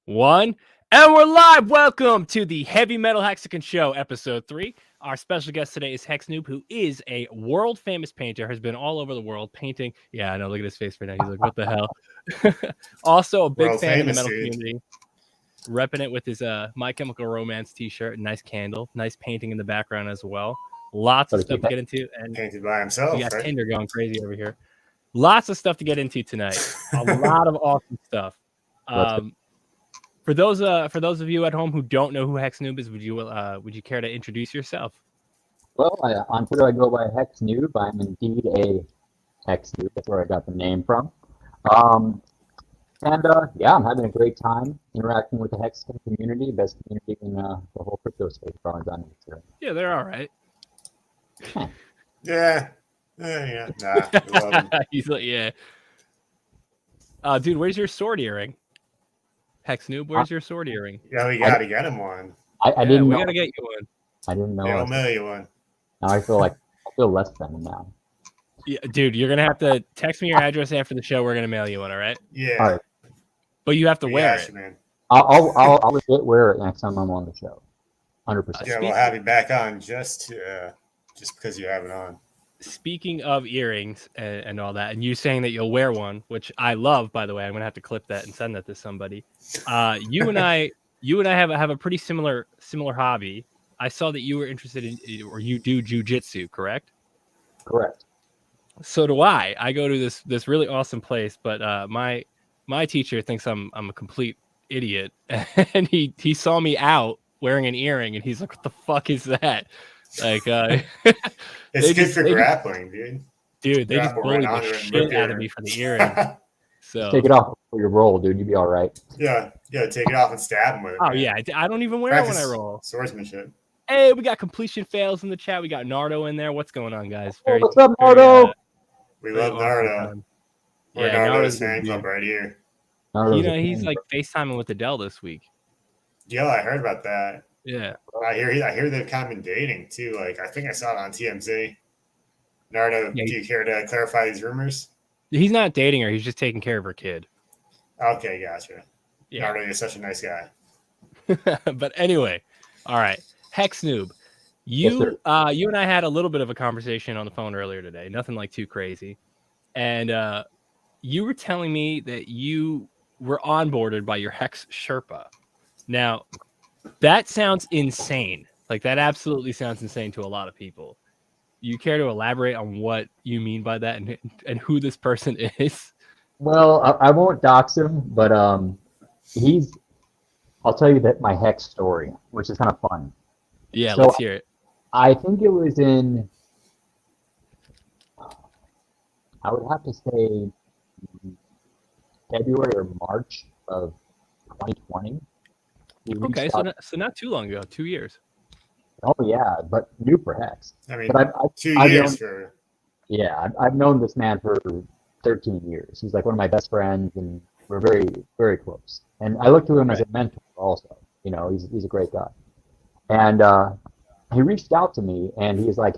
One, and we're live. Welcome to the Heavy Metal Hexican Show, episode 3. Our special guest today is Hex Noob, who is a world famous painter, has been all over the world painting. Yeah, I know. Look at his face right now. He's like, what the hell? Also, a big World fan of the famous, metal dude. community. Repping it with his My Chemical Romance t-shirt, nice candle, nice painting in the background as well. Lots of stuff to get into. And Painted by himself. we got Right? Tinder going crazy over here. Lots of stuff to get into tonight. A lot of awesome stuff. For those of you at home who don't know who Hex Noob is, would you care to introduce yourself? Well, on Twitter I go by Hex Noob. I'm indeed a Hex Noob. That's where I got the name from. Yeah, I'm having a great time interacting with the Hexican community, best community in the whole crypto space. Yeah, they're all right. Yeah. Nah. We love him. He's like, yeah. Dude, where's your sword earring? Hex Noob, where's your sword earring? Yeah, we gotta get him one. I didn't know. We gotta get you one. I didn't know. They'll mail you one. Now I feel less than now. Yeah, dude, you're gonna have to text me your address after the show. We're gonna mail you one, all right? Yeah. All right. But you have to wear it. Man. I'll legit wear it next time I'm on the show. 100%. Yeah, we'll have you back on just because you have it on. Speaking of earrings and all that, and you saying that you'll wear one, which I love, by the way, I'm gonna have to clip that and send that to somebody. You and I have a pretty similar hobby. I saw that you were interested in, or you do jujitsu, correct? Correct. So do I. I go to this really awesome place, but my teacher thinks I'm a complete idiot, and he saw me out wearing an earring, and he's like, "What the fuck is that?" Like, it's good for grappling, dude. Dude, they just bullied the shit out of me for the earring. So take it off before you roll, dude. You'll be all right. Yeah, take it off and stab him with it. Oh man. yeah, I don't even wear it when I roll. Swordsmanship. Hey, we got completion fails in the chat. We got Nardo in there. What's going on, guys? What's up, Nardo? We love Nardo. We're Nardo's fan club right here. He's like FaceTiming with Adele this week. Yeah, I heard about that. Yeah, I hear they've kind of been dating too. Like I think I saw it on TMZ. Nardo, do you care to clarify these rumors? He's not dating her. He's just taking care of her kid. Okay, gotcha. Yeah. Nardo is such a nice guy. But anyway, all right, Hex Noob. You and I had a little bit of a conversation on the phone earlier today. Nothing like too crazy, and you were telling me that you were onboarded by your Hex Sherpa. Now, that sounds insane. Like, that absolutely sounds insane to a lot of people. You care to elaborate on what you mean by that and who this person is? Well, I won't dox him, but I'll tell you that my Hex story, which is kind of fun. Yeah, so let's hear it. I think it was in, I would have to say February or March of 2020. Okay, so not too long ago, 2 years. Oh yeah, but new for Hex. I mean, but 2 years for. Yeah, I've known this man for 13 years. He's like one of my best friends, and we're very, very close. And I look to him as a mentor also. You know, he's a great guy. And he reached out to me, and he's like,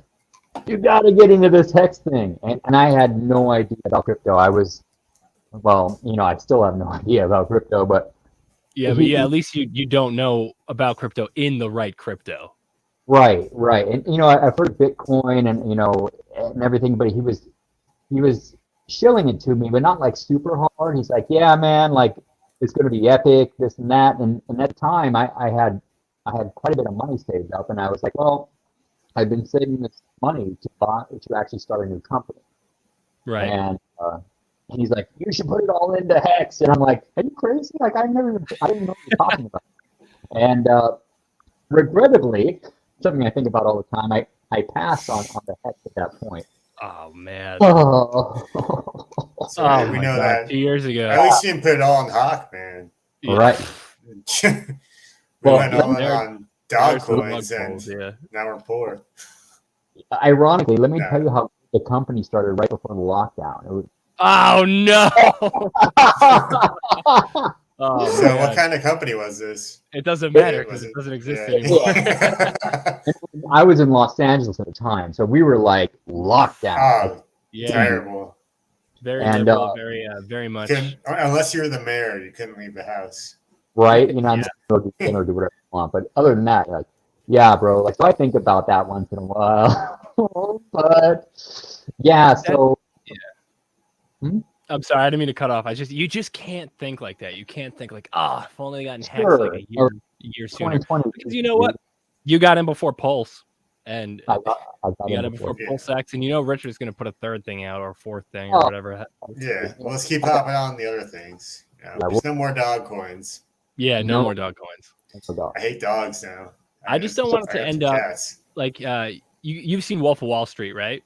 "You got to get into this Hex thing." And I had no idea about crypto. I still have no idea about crypto, but. Yeah, at least you don't know about crypto in the right crypto. Right. And I've heard Bitcoin and everything, but he was shilling it to me, but not like super hard. He's like, "Yeah, man, like it's gonna be epic, this and that." And that time I had quite a bit of money saved up, and I was like, well, I've been saving this money to actually start a new company. Right. And he's like, "You should put it all into Hex." And I'm like, "Are you crazy? Like, I didn't know what you're talking about." And regrettably, something I think about all the time, I passed on the Hex at that point. Oh, man. So we know that 2 years ago. At least you didn't put it all on Hawk, man. Yeah. Right. We went all in on dog coins, and now we're poor. Ironically, let me tell you how the company started right before the lockdown. Oh no! So what kind of company was this? It doesn't matter because it doesn't exist anymore. I was in Los Angeles at the time, so we were like locked down. Oh, terrible. Very liberal, very much. Unless you were the mayor, you couldn't leave the house. right? You know, I'm go do dinner, do whatever you want. But other than that, like, yeah, bro. Like, so I think about that once in a while. But yeah, so. I'm sorry, I didn't mean to cut off. You just can't think like that. You can't think like, if only I gotten Hex Sure. like a year sooner. 2020. Because you know what? You got him before Pulse, and I got you got him before Pulse X, and you know Richard's gonna put a third thing out or a fourth thing or whatever. Yeah, well, let's keep hopping on the other things. There's no more dog coins. Yeah, no more dog coins. I hate dogs now. I just don't want it to end up like you've seen Wolf of Wall Street, right?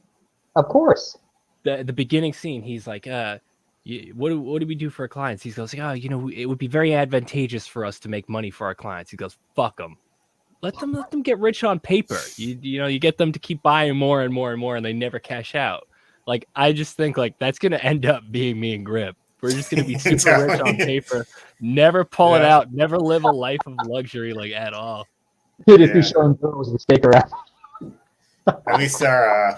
Of course. The beginning scene, he's like, what do we do for our clients? He goes, you know, it would be very advantageous for us to make money for our clients. He goes, fuck them. Let them get rich on paper. You know, you get them to keep buying more and more and more, and they never cash out. Like, I just think like that's gonna end up being me and Grip. We're just gonna be super rich on paper, never pull it out, never live a life of luxury like at all. Dude, if you show them girls with stick around. At least our,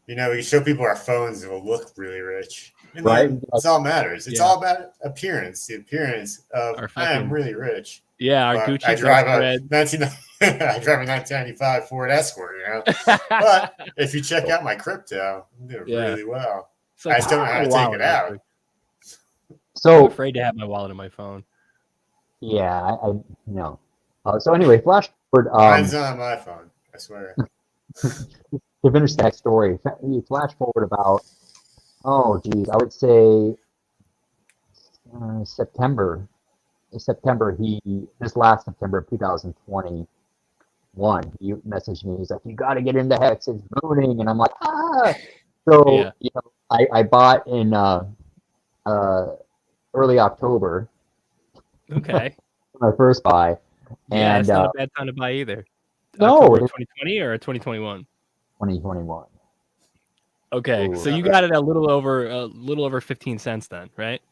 you know, we show people our phones and we'll look really rich. And right? It's all matters. It's all about appearance. The appearance of I am really rich. Yeah, our Gucci. I drive a 1995 Ford Escort. You know, but if you check out my crypto, I'm doing really well. Like, I just don't know how to take it out. So I'm afraid to have my wallet in my phone. Yeah, I know. So anyway, flash forward. Mine's not on my phone. I swear. To finish that story, you flash forward about, I would say September. This last September of 2021, he messaged me. He's like, "You got to get into Hex. It's booming," and I'm like, So you know, I bought in early October. Okay. My first buy. Yeah, and it's not a bad time to buy either. No, October 2020 or 2021. 2021. Okay, so you got it a little over 15 cents then, right?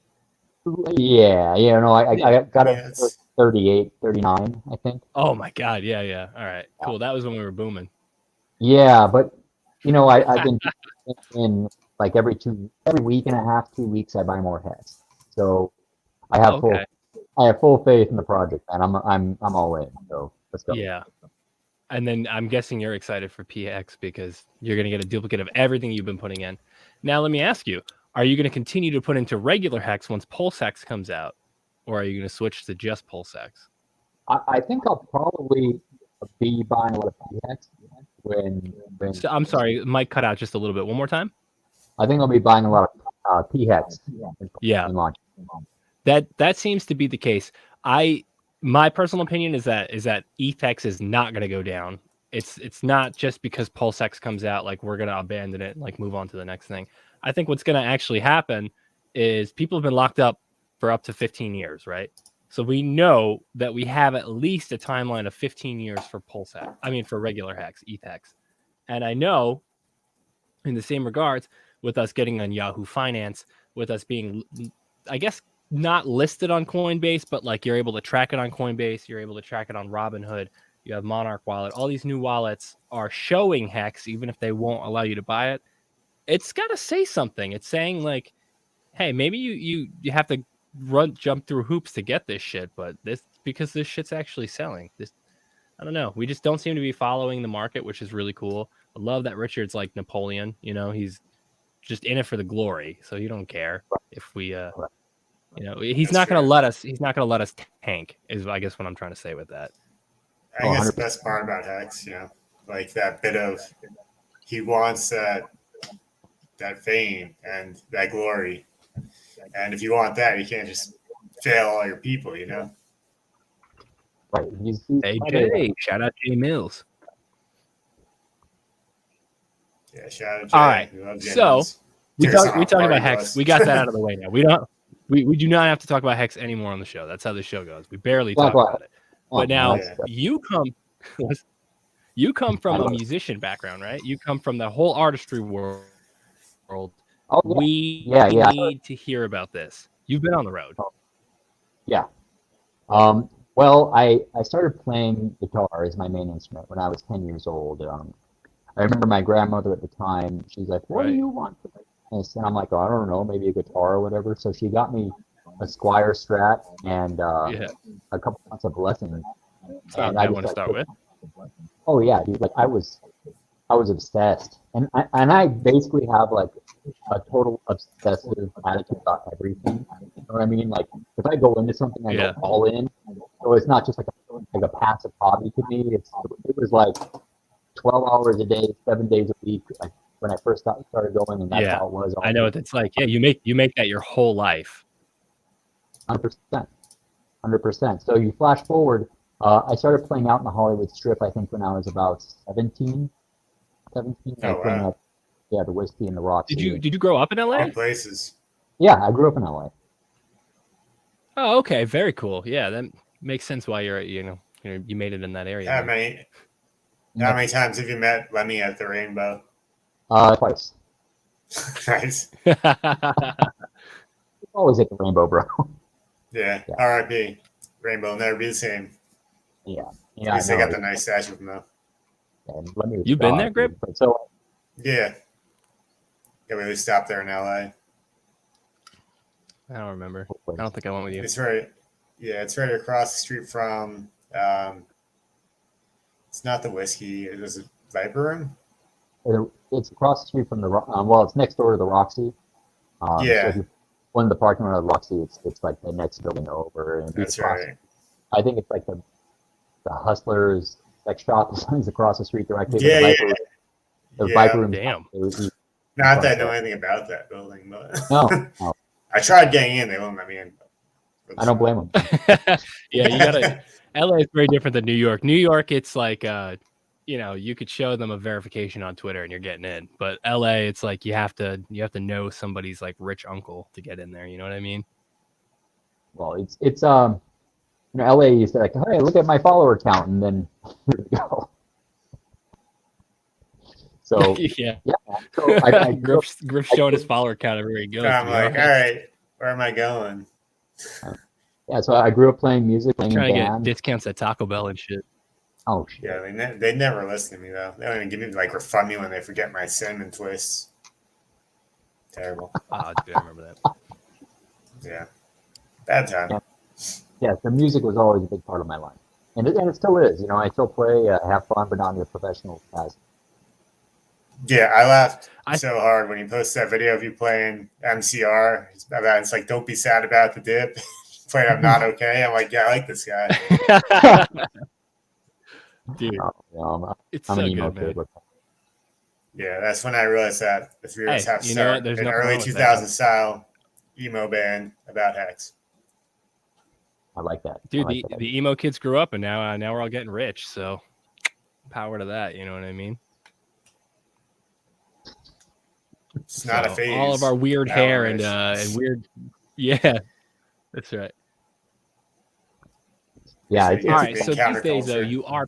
Yeah, no, I got it for 38, 39, I think. Oh my God, yeah. All right, cool. That was when we were booming. Yeah, but you know, I've been in like every week and a half, 2 weeks, I buy more Hex. So I have full faith in the project, and I'm all in. So let's go. Yeah. And then I'm guessing you're excited for PX because you're going to get a duplicate of everything you've been putting in. Now, let me ask you, are you going to continue to put into regular Hex once Pulse Hex comes out? Or are you going to switch to just Pulse Hex? I think I'll probably be buying a lot of PX when so, I'm sorry, Mike cut out just a little bit. One more time? I think I'll be buying a lot of PX. Yeah. That seems to be the case. My personal opinion is that ETH is not going to go down. It's not just because Pulse X comes out like we're going to abandon it and like move on to the next thing. I think what's going to actually happen is people have been locked up for up to 15 years, right? So we know that we have at least a timeline of 15 years for Pulse X. I mean, for regular Hex, ETH Hex. And I know in the same regards with us getting on Yahoo Finance, with us being, I guess, not listed on Coinbase, but like you're able to track it on Coinbase, you're able to track it on Robinhood, you have Monarch Wallet, all these new wallets are showing Hex, even if they won't allow you to buy it. It's got to say something. It's saying like, hey, maybe you have to jump through hoops to get this shit, but because this shit's actually selling. I don't know. We just don't seem to be following the market, which is really cool. I love that Richard's like Napoleon, you know, he's just in it for the glory. So he don't care if we, you know, he's not going to let us tank is I guess what I'm trying to say with that. I think that's the best part about Hex, you know, like that bit of, he wants that fame and that glory. And if you want that, you can't just fail all your people, you know? Right. Hey, Jay, shout out Jay Mills. Yeah, shout out Jay. All right. So we talked about Hex. We got that out of the way now. We do not have to talk about Hex anymore on the show. That's how the show goes. We barely talk about it. But now you come from a musician background, right? You come from the whole artistry world. We need to hear about this. You've been on the road. Yeah. Well, I started playing guitar as my main instrument when I was 10 years old. I remember my grandmother at the time, she's like, what do you want for this? And I'm like, I don't know, maybe a guitar or whatever. So she got me a Squire Strat and Yeah, a couple months of lessons, it's not a and I bad just one to like, start with. oh yeah, dude, like I was obsessed, and I basically have like a total obsessive attitude about everything. You know what I mean? Like if I go into something, I Yeah. go all in. So it's not just like a passive hobby to me. It was like 12 hours a day, 7 days a week. Like when I first started going, and that's Yeah, how it was. I know what it's like. Yeah, you make that your whole life. 100%, 100%. So you flash forward. I started playing out in the Hollywood Strip, I think, when I was about 17, Oh, like playing wow. at, yeah, the Whiskey and the Roxy. Did you grow up in LA? Good places. Yeah, I grew up in LA. Oh, okay, very cool. Yeah, that makes sense why you made it in that area. How Then. many times have you met Lemmy at the Rainbow? Twice. Nice. Always at the Rainbow, bro. Yeah. Yeah. R.I.P. Rainbow will never be the same. Yeah, At yeah, I least they know. got the nice statue from though. And let me You been there, dude. Grip? But so Yeah. Yeah, we stopped there in L.A. I don't remember. hopefully. I don't think I went with you. It's right across the street from. It's not the Whiskey. It was a Viper Room. It's across the street from the well, it's next door to the Roxy. So Yeah. if you go in the parking lot of the Roxy, it's like the next building over, and That's across, right. I think it's like the Hustlers sex shop is across the street directly. Yeah, the yeah. Viper, the Yeah. Viper Room. Damn. Not that I know anything about that building, but No, I tried getting in. They won't let me in. I don't blame them. Yeah, you gotta. LA is very different than New York. New York, it's like you could show them a verification on Twitter and you're getting in. But LA, it's like you have to know somebody's like rich uncle to get in there. You know what I mean? Well, it's LA used to like, hey, look at my follower count, and then here we go. So yeah. So I Griff's showing his follower count everywhere he goes. I'm like, all right, where am I going? Yeah, so I grew up playing music, playing Trying to in get bands. discounts at Taco Bell and shit. Oh shit! Yeah, they never listen to me though. They don't even give me like refund me when they forget my cinnamon twists. Terrible. Oh, dude, I remember that. Yeah, bad time. Yeah, the music was always a big part of my life, and it still is. You know, I still play, have fun, but not in a professional capacity. Yeah, I laughed so hard when you posted that video of you playing MCR. It's like, don't be sad about the dip. Playing I'm not okay. I'm like, yeah, I like this guy. Dude, it's I'm so an emo good, man. Yeah, that's when I realized that the three of us have to start There's an nothing early wrong with 2000 style emo band about Hex. I like that. Dude, like the emo kids grew up, and now we're all getting rich. So, power to that. You know what I mean? It's not a phase. All of our weird hair and weird, yeah, that's right. Yeah. All right. So these days, though, you are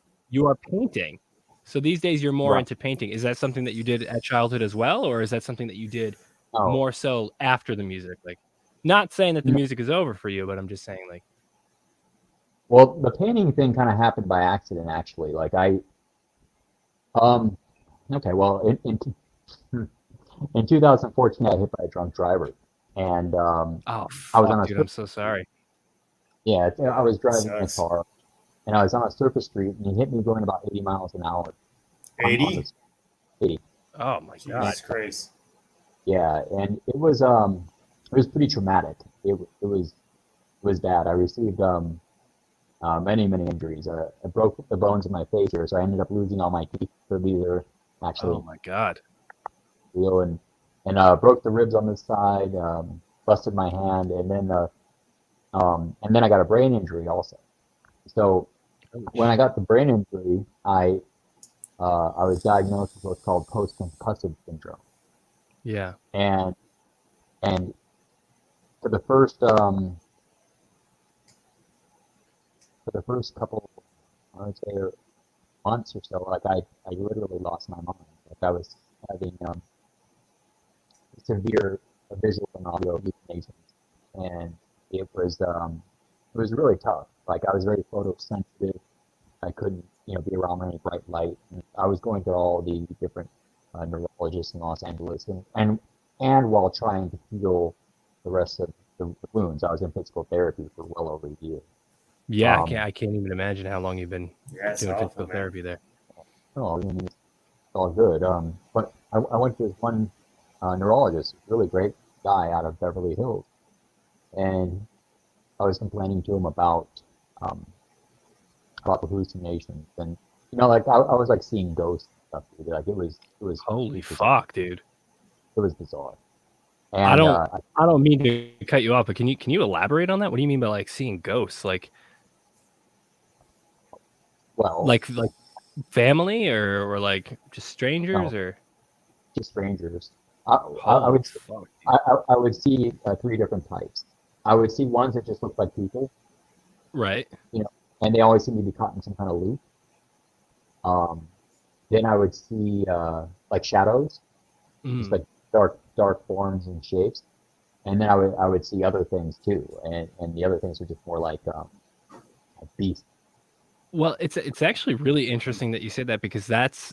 painting. So these days, you're more into painting. Is that something that you did at childhood as well, or is that something that you did more so after the music? Like, not saying that the music is over for you, but I'm just saying, like. Well, the painting thing kind of happened by accident, actually. Like okay, well, in 2014, I got hit by a drunk driver, and I was on dude, I'm so sorry. Yeah, I was driving a car, and I was on a surface street, and he hit me going about 80 miles an hour. 80? 80. Oh my God! Jesus Christ! Yeah, and it was pretty traumatic. It was bad. I received many injuries. I broke the bones in my face here, so I ended up losing all my teeth. So these are actually. Oh my God! Real and broke the ribs on this side, busted my hand, and then I got a brain injury also. So when I got the brain injury, I was diagnosed with what's called Post-Concussive Syndrome. Yeah. And for the first couple, I would say, months or so, like I literally lost my mind. Like I was having severe visual and audio hallucinations, and it was really tough. Like I was very photosensitive. I couldn't be around any bright light. And I was going to all the different neurologists in Los Angeles, and while trying to heal the rest of the wounds. I was in physical therapy for well over a year. Yeah, I can't even imagine how long you've been doing physical man. therapy there. Oh, I mean, it's all good. But I went to this one neurologist, really great guy out of Beverly Hills, and I was complaining to him about hallucinations, and like I was like seeing ghosts and stuff. Dude. Like it was Holy bizarre. fuck, dude! It was bizarre. And I don't mean to cut you off, but can you elaborate on that? What do you mean by like seeing ghosts? Like, well, like family or like just strangers or just strangers. I would see 3 different types. I would see ones that just look like people, right? And they always seem to be caught in some kind of loop. Then I would see like shadows, just like dark forms and shapes. And then I would see other things too, and the other things are just more like beasts. Well, it's actually really interesting that you said that, because that's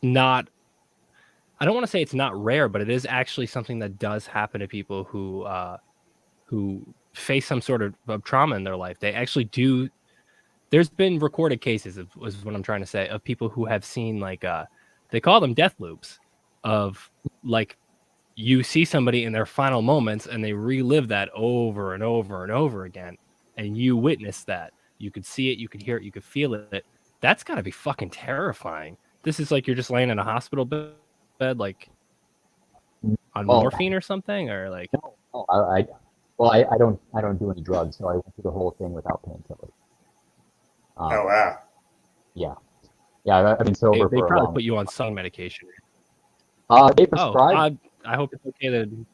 not, I don't want to say it's not rare, but it is actually something that does happen to people who face some sort of trauma in their life. They actually do. There's been recorded cases is what I'm trying to say, of people who have seen like they call them death loops, of like you see somebody in their final moments and they relive that over and over and over again, and you witness that. You could see it, you could hear it, you could feel it. That's got to be fucking terrifying. This is like you're just laying in a hospital bed, like on morphine or something, or like. No, I don't do any drugs, so I went through the whole thing without painkillers. Oh wow. Yeah. I've been sober They for a probably long. put you on some medication. They prescribed. I hope it's okay to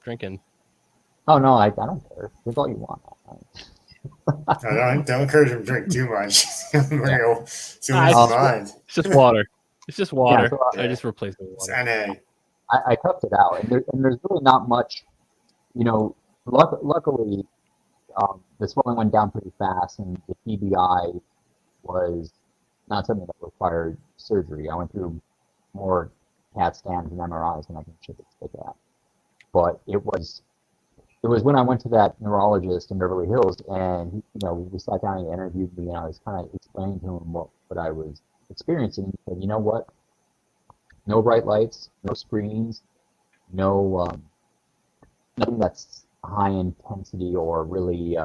drinking. Oh no, I don't care. Drink all you want. Don't encourage him to drink too much. Real too It's much mind. It's just water. It's just water. Yeah, I just replaced it with It's water. NA. I cupped it out, and there's really not much. Luckily, the swelling went down pretty fast, and the TBI was not something that required surgery. I went through more CAT scans and MRIs than I can ship it stick at. But it was when I went to that neurologist in Beverly Hills, and we sat down and he interviewed me, and I was kind of explaining to him what I was experiencing. He said, "You know what? No bright lights, no screens, no nothing that's high intensity or really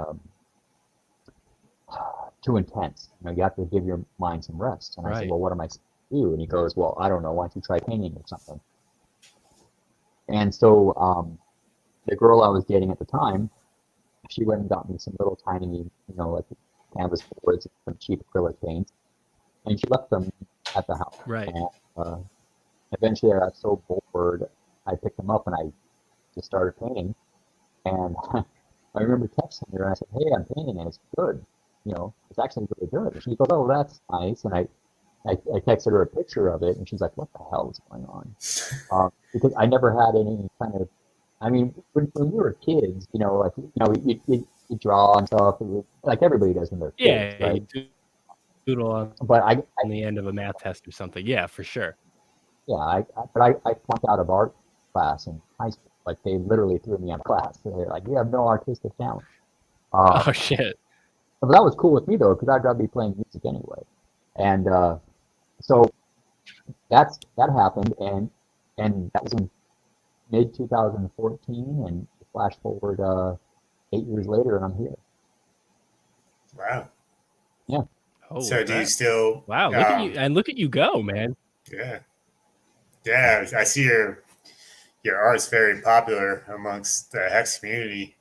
too intense. You have to give your mind some rest." And I said, "Well, what am I supposed to do?" And he goes, "Well, I don't know. Why don't you try painting or something?" And so the girl I was dating at the time, she went and got me some little tiny, like canvas boards, some cheap acrylic paints, and she left them at the house. Right. And, eventually, I got so bored, I picked them up and I just started painting. And I remember texting her and I said, "Hey, I'm painting and it's good. It's actually really good." And she goes, "Oh, that's nice." And I texted her a picture of it, and she's like, "What the hell is going on?" Because I never had any kind of, I mean, when we were kids, you draw and stuff, like everybody does when they're kids, right? You doodle on the end of a math test or something. Yeah, for sure. Yeah, but I flunked out of art class in high school. Like they literally threw me out of class. So they're like, "You have no artistic talent." Oh shit! But that was cool with me though, because I'd rather be playing music anyway. And so that happened, and that was in mid 2014, and flash forward 8 years later, and I'm here. Wow. Yeah. Holy so do you still? Wow! Look at you go, man. Yeah. Yeah, I see your art's very popular amongst the Hex community,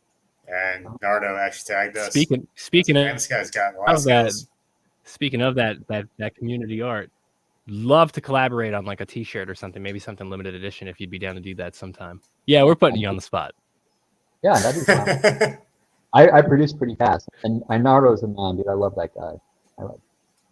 and Nardo actually tagged us. Speaking of this guy's got a lot of skills. Speaking of that community art, love to collaborate on like a T-shirt or something, maybe something limited edition if you'd be down to do that sometime. Yeah, we're putting you on the spot. Yeah, that'd be fun. I produce pretty fast, and Nardo's a man, dude. I love that guy.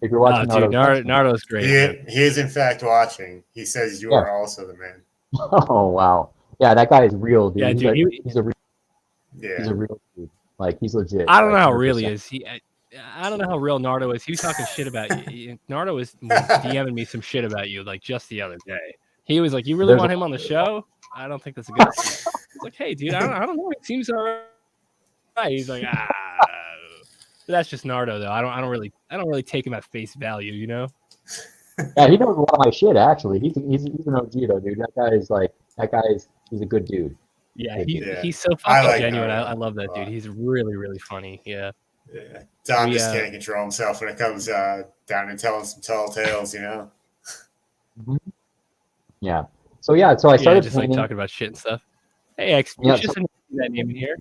If you're watching, Nardo's great. He is in fact watching. He says you are also the man. Oh wow, yeah, that guy is real, dude. Yeah, dude, he's a real dude. Like he's legit. I don't know how real he is. I don't know how real Nardo is. He was talking shit about you. Nardo was DMing me some shit about you like just the other day. He was like, "You really want him on the show?" I don't think that's a good thing. Like, hey, dude, I don't know. It seems all He's like, that's just Nardo though. I don't really take him at face value, you know. Yeah, he knows a lot of my shit. Actually, he's an OG though, dude. He's a good dude. Yeah, Good dude. he's so I fucking like genuine. Nardo I love that a dude. lot. He's really, really funny. Yeah. Yeah. Dom just can't control himself when it comes down and telling some tall tales, you know. Yeah. So I started just painting. like talking about shit and stuff. Hey, X, you just seen that name in here.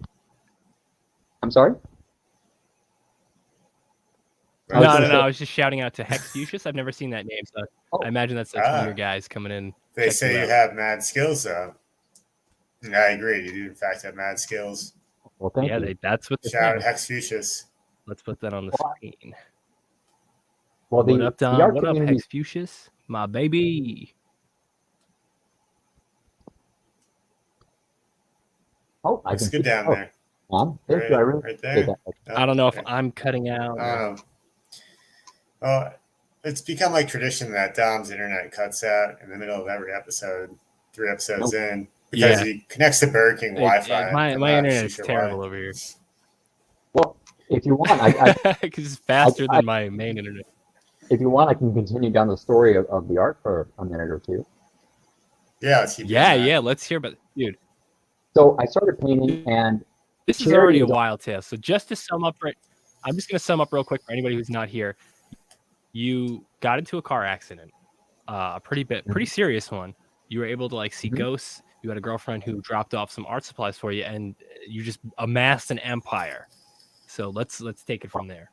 I'm sorry. No. I was just shouting out to Hexnoob. I've never seen that name, so I imagine that's like one of your guys coming in. They say you have mad skills, though. And I agree. You do, in fact, have mad skills. Well, thank you. That's what. Shout out Hexnoob. Let's put that on the screen. Well, what up, Dom? What up, community... Hexnoob? My baby. Oh, I Looks good down there. Thank you. I really right there. I don't know if I'm cutting out. Well, it's become like tradition that Dom's internet cuts out in the middle of every episode, 3 episodes in, because he connects to Burger King Wi-Fi. My internet's terrible over here. Well, if you want, because it's faster than my main internet. If you want, I can continue down the story of the art for a minute or two. Yeah, let's keep let's hear about it, dude. So I started painting, and this is already a wild tale. So just to sum up, I'm just going to sum up real quick for anybody who's not here. You got into a car accident, a pretty serious one. You were able to like see ghosts. You had a girlfriend who dropped off some art supplies for you, and you just amassed an empire. So let's take it from there.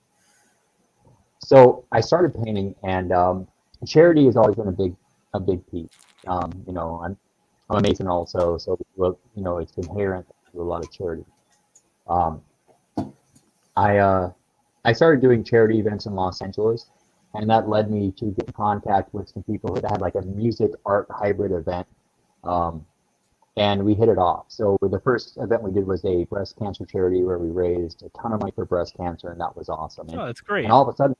So I started painting, and charity has always been a big piece. You know, I'm a Mason also, so you know, it's inherent to a lot of charity. I started doing charity events in Los Angeles, and that led me to get in contact with some people that had like a music art hybrid event, and we hit it off. So the first event we did was a breast cancer charity where we raised a ton of money for breast cancer, and that was awesome. Oh, that's great. And all of a sudden,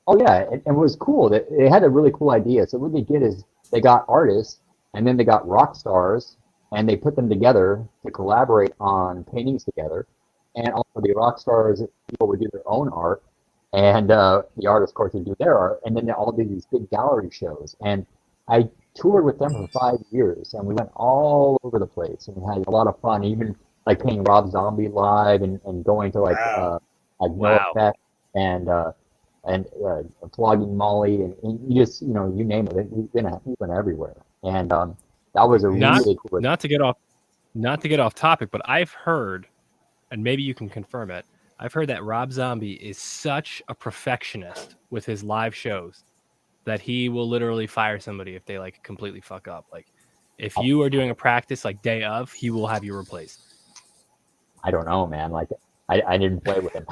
it was cool. That it had a really cool idea. So what they did is they got artists, and then they got rock stars, and they put them together to collaborate on paintings together. And also the rock stars, people would do their own art, and the artists, of course, would do their art, and then they all did these big gallery shows. And I toured with them for 5 years, and we went all over the place, and we had a lot of fun, even like paying Rob Zombie live, and going to like NoFX and flogging Molly, and you just, you know, you name it. We've been everywhere, and that was a really cool. Not to get off topic, but I've heard, and maybe you can confirm it, I've heard that Rob Zombie is such a perfectionist with his live shows that he will literally fire somebody if they like completely fuck up. Like if you are doing a practice like day of, he will have you replaced. I don't know, man. Like I didn't play with him.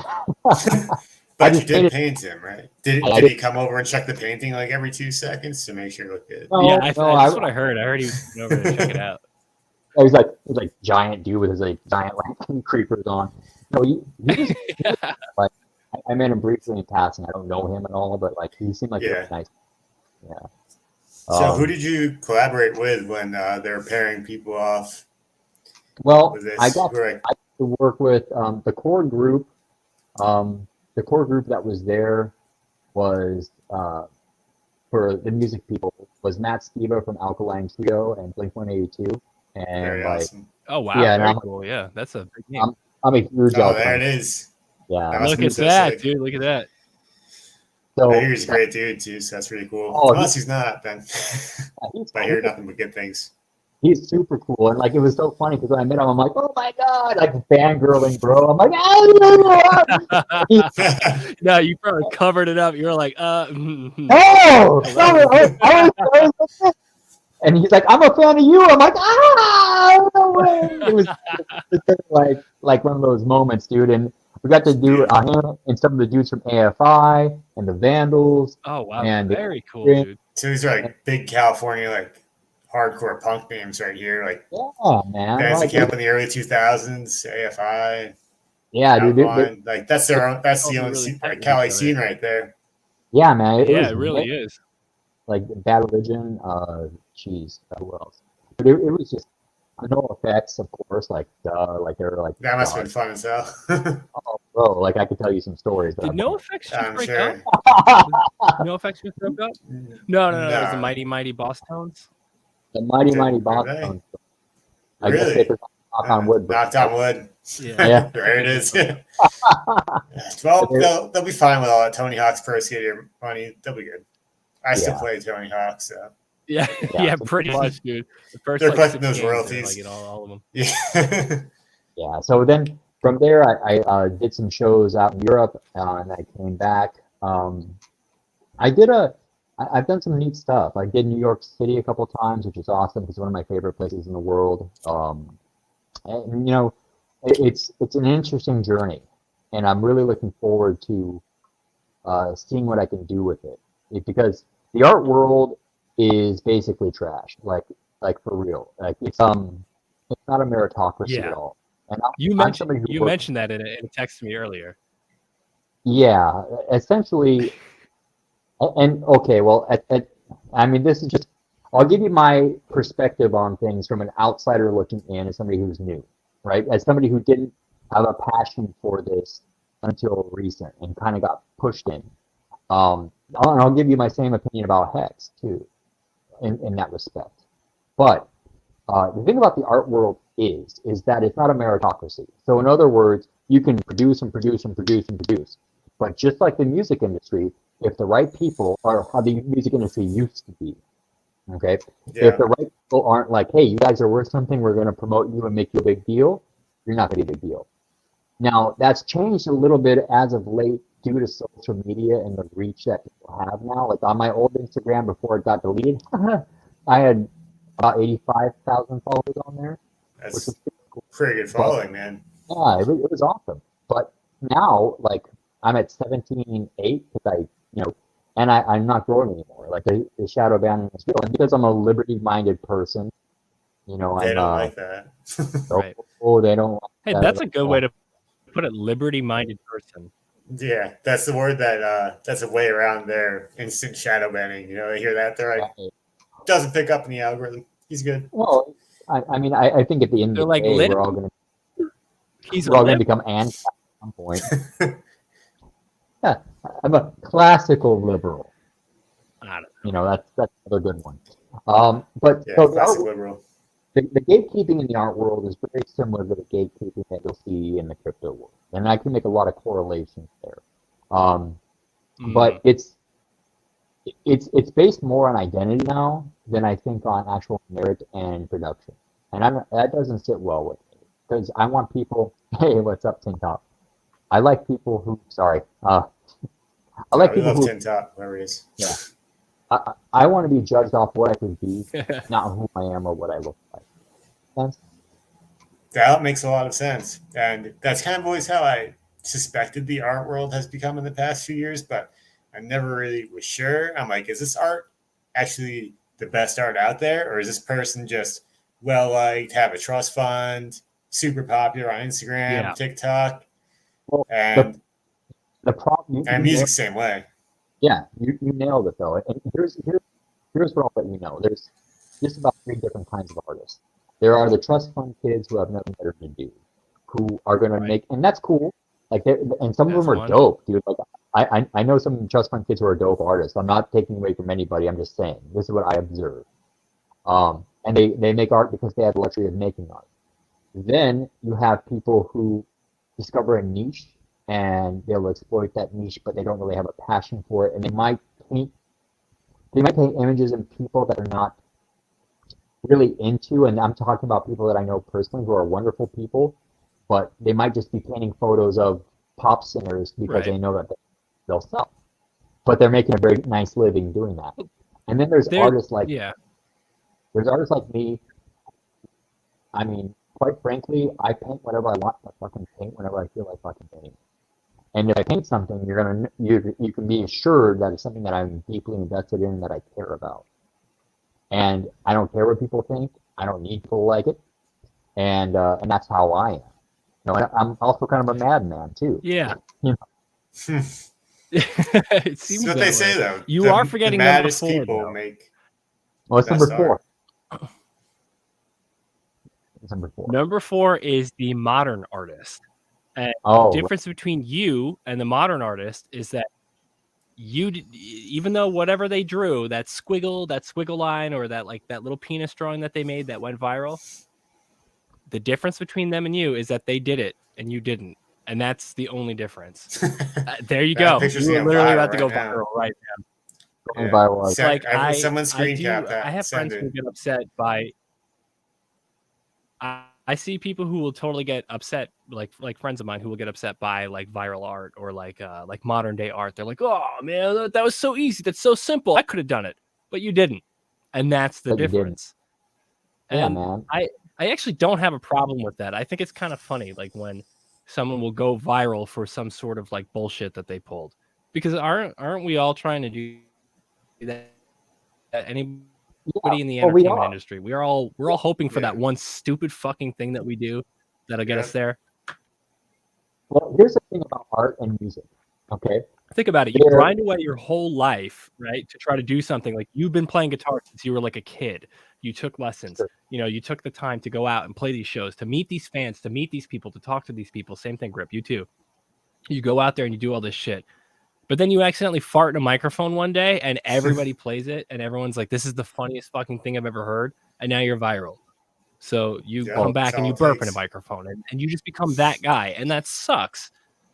But you did paint him, right? Did he come over and check the painting like every 2 seconds to make sure it looked good? No, that's what I heard. I heard he was over to check it out. He was like giant dude with his like giant like creepers on. No, he just like I met him briefly in passing. I don't know him at all, but like he seemed like a really nice. Yeah. So who did you collaborate with when they were pairing people off? Well, I got to work with the core group. The core group that was there was for the music people was Matt Skiba from Alkaline Trio and Blink-182, and very awesome. Oh wow, yeah, very cool. Yeah, that's a big name. I'm a huge. Oh, there it is. Yeah, look at that, dude. Look at that. So I hear he's a great dude too, so that's really cool. Unless he's not, then I hear nothing but good things. He's super cool, and like it was so funny because when I met him, I'm like, "Oh my god!" Like fangirling, bro. I'm like, "Oh!" No, you probably covered it up. You were like, "Oh!" And he's like, "I'm a fan of you." I'm like, "Ah, no way!" It was like one of those moments, dude. And we got to do him and some of the dudes from AFI and the Vandals. Oh wow, and very cool, dude. So these are like big California like hardcore punk names right here, like man, Fancy Camp in the early 2000s, AFI. Yeah, dude. Like that's their own. That's the only Cali scene right there. Yeah, man. It really is. Like Bad Religion, who else? But it was just No effects, of course, like like they're like That must have been fun as hell. oh, bro, like I could tell you some stories. Did No Effects just I'm break sure. up? No Effects just broke up? No. It was the No. Mighty Mighty Boss Tones. The mighty Were boss they? tones. I guess Really? they could knock on wood. But Knocked on wood. Yeah. Yeah. There it is. Well, they'll be fine with all that Tony Hawk's Pro Skater money. They'll be good. I still play Tony Hawk, so Yeah, pretty much, dude. The first, they're like, collecting 6 those games, royalties. like, all of them. Yeah. Yeah. So then from there, I did some shows out in Europe, and I came back. I've done some neat stuff. I did New York City a couple times, which is awesome. It's one of my favorite places in the world. And you know, it's an interesting journey, and I'm really looking forward to seeing what I can do with it. Because the art world is basically trash, like for real. Like it's not a meritocracy at all. And You I'm somebody who works- mentioned that in a text to me earlier. Yeah, essentially. And okay, well, I mean, this is just, I'll give you my perspective on things from an outsider looking in as somebody who's new, right? As somebody who didn't have a passion for this until recent and kind of got pushed in. I'll give you my same opinion about Hex, too, in that respect. But the thing about the art world is that it's not a meritocracy. So in other words, you can produce and produce and produce and produce. But just like the music industry, if the right people are how the music industry used to be, okay? Yeah. If the right people aren't like, hey, you guys are worth something, we're going to promote you and make you a big deal, you're not going to be a big deal. Now, that's changed a little bit as of late due to social media and the reach that people have now. Like on my old Instagram before it got deleted, I had about 85,000 followers on there. That's pretty good following, man. Yeah, it was awesome. But now, like, I'm at 17.8 because and I'm not growing anymore. Like the shadow banning is real, and because I'm a liberty-minded person, they don't like that. Right. Oh, they don't. Hey, that's a good way to put it. Liberty-minded person. Yeah, that's the word that's a way around their instant shadow banning. You know, they hear that they're like, doesn't pick up in the algorithm. He's good. Well, I mean, I think at the end of the day, we're all going to become anti at some point. Yeah, I'm a classical liberal. I don't know. You know, that's another good one. But yeah, so classic liberal. The gatekeeping in the art world is very similar to the gatekeeping that you'll see in the crypto world, and I can make a lot of correlations there. But it's based more on identity now than I think on actual merit and production, and that doesn't sit well with me because I want people. Hey, what's up, Tin Top? I like people who. Sorry. I like people who. Tin Top, whoever he is. Yeah. I want to be judged off what I can be, not who I am or what I look like. Sense? That makes a lot of sense. And that's kind of always how I suspected the art world has become in the past few years, but I never really was sure. I'm like, is this art actually the best art out there? Or is this person just well-liked, have a trust fund, super popular on Instagram, TikTok, well, and the problem, and music same way. Yeah, you nailed it though. And here's what I'll let you know. There's just about 3 different kinds of artists. There are the trust fund kids who have nothing better to do, who are going to make, and that's cool. Like, and some of them are dope, dude. Like, I know some trust fund kids who are dope artists. I'm not taking away from anybody. I'm just saying this is what I observe. And they make art because they have the luxury of making art. Then you have people who discover a niche and they'll exploit that niche, but they don't really have a passion for it, and they might paint images and people that are not really into, and I'm talking about people that I know personally who are wonderful people, but they might just be painting photos of pop singers because they know that they'll sell, but they're making a very nice living doing that. And then there's artists like there's artists like me. I mean, quite frankly, I paint whatever I want to fucking paint whenever I feel like fucking painting. And if I paint something, you can be assured that it's something that I'm deeply invested in, that I care about. And I don't care what people think. I don't need people to like it. And that's how I am. You know, I'm also kind of a madman too. Yeah. You know? It seems what they say though. You are forgetting the maddest number 4. People though. make. What's number 4? What's number 4? Number 4 is the modern artist. And Oh, the difference between you and the modern artist is that even though whatever they drew, that squiggle line, or that little penis drawing that they made that went viral, the difference between them and you is that they did it and you didn't. And that's the only difference. There you go. You're literally about to go viral right now. going viral. Like someone screen cap that. I have friends who get upset by. I see people who will totally get upset, like friends of mine who will get upset by like viral art or like modern day art. They're like, "Oh man, that was so easy. That's so simple. I could have done it, but you didn't," and that's the difference. Yeah, and man. I actually don't have a problem with that. I think it's kind of funny, like when someone will go viral for some sort of like bullshit that they pulled, because aren't we all trying to do that? Anybody in the entertainment industry, we're all hoping for that one stupid fucking thing that we do that'll get us there. Well, here's the thing about art and music. Okay, think about it. You grind away your whole life, right, to try to do something. Like, you've been playing guitar since you were like a kid. You took lessons. Sure. You know, you took the time to go out and play these shows, to meet these fans, to meet these people, to talk to these people. Same thing, Grip. You too. You go out there and you do all this shit. But then you accidentally fart in a microphone one day and everybody plays it and everyone's like, this is the funniest fucking thing I've ever heard. And now you're viral. So you come back and you burp in a microphone and you just become that guy. And that sucks.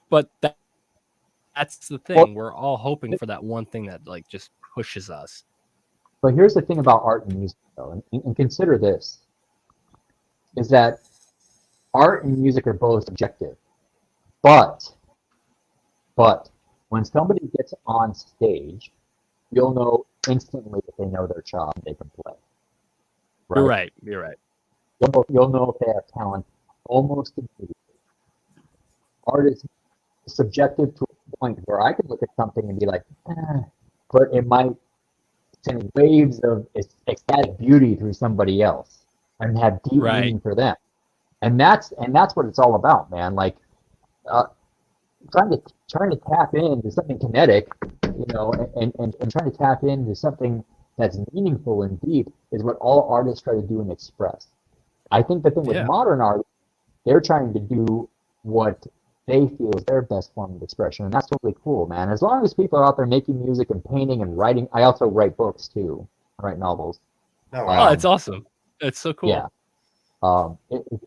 But that's the thing. Well, we're all hoping for that one thing that like just pushes us. But here's the thing about art and music, though, and consider this, is that art and music are both subjective. But when somebody gets on stage, you'll know instantly if they know their job and they can play. Right? You're right. You'll know if they have talent almost immediately. Art is subjective to a point where I can look at something and be like, but it might send waves of ecstatic beauty through somebody else and have deep meaning for them. And that's what it's all about, man. Like, trying to tap into something kinetic, you know, and trying to tap into something that's meaningful and deep is what all artists try to do and express. I think the thing with modern art, they're trying to do what they feel is their best form of expression, and that's totally cool, man. As long as people are out there making music and painting and writing, I also write books too. I write novels. Oh, it's awesome. It's so cool. Yeah.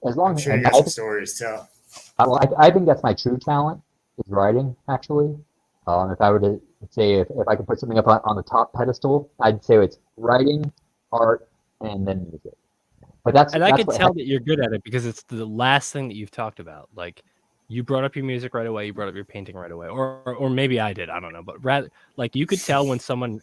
As long as you got some stories to tell. I think that's my true talent, is writing, actually. If I were to say, if I could put something up on the top pedestal, I'd say it's writing, art, and then music. But I can tell that you're good at it because it's the last thing that you've talked about. Like, you brought up your music right away, you brought up your painting right away, or maybe I did, I don't know. But rather, like, you could tell when someone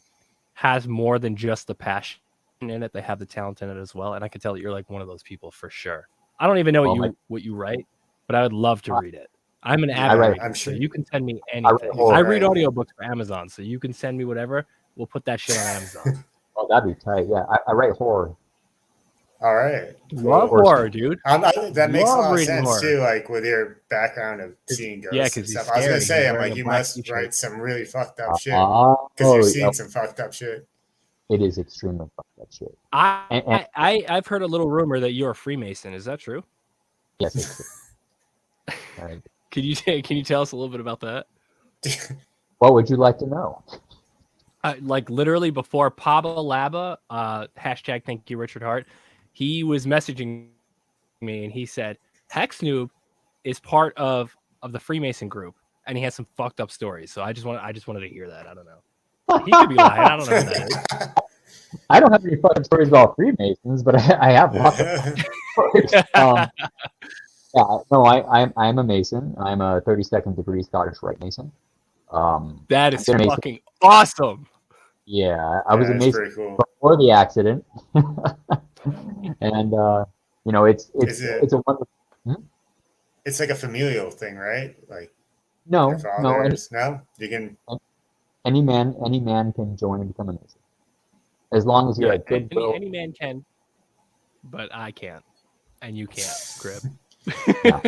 has more than just the passion in it, they have the talent in it as well. And I could tell that you're like one of those people for sure. I don't even know what you write, but I would love to read it. I'm an avid reader, so you can send me anything. I read audiobooks for Amazon, so you can send me whatever. We'll put that shit on Amazon. Oh, that'd be tight. Yeah, I write horror. All right. Love horror, dude. That makes a lot of sense too, like with your background of seeing ghosts. Yeah, because I was gonna say, I'm like, you must write some really fucked up shit because you're seeing some fucked up shit. It is extremely fucked up shit. I've heard a little rumor that you're a Freemason. Is that true? Yes, it's true. Right. Can you tell us a little bit about that? What would you like to know? Like, literally before Pablo Laba, hashtag thank you Richard Hart, he was messaging me and he said Hex Noob is part of the Freemason group and he has some fucked up stories. So I just wanted to hear that. I don't know. He could be lying. I don't know who that is. I don't have any fucking stories about Freemasons, but I have lots of stories. No, I'm a Mason. I'm a 32nd degree Scottish Rite Mason. That is fucking awesome. Yeah, I was a Mason cool. before the accident, and you know, it's a wonderful. It's like a familial thing, right? Like no, you can. Any man can join and become a Mason, as long as you're a good. Any man can, but I can't, and you can't, Grip.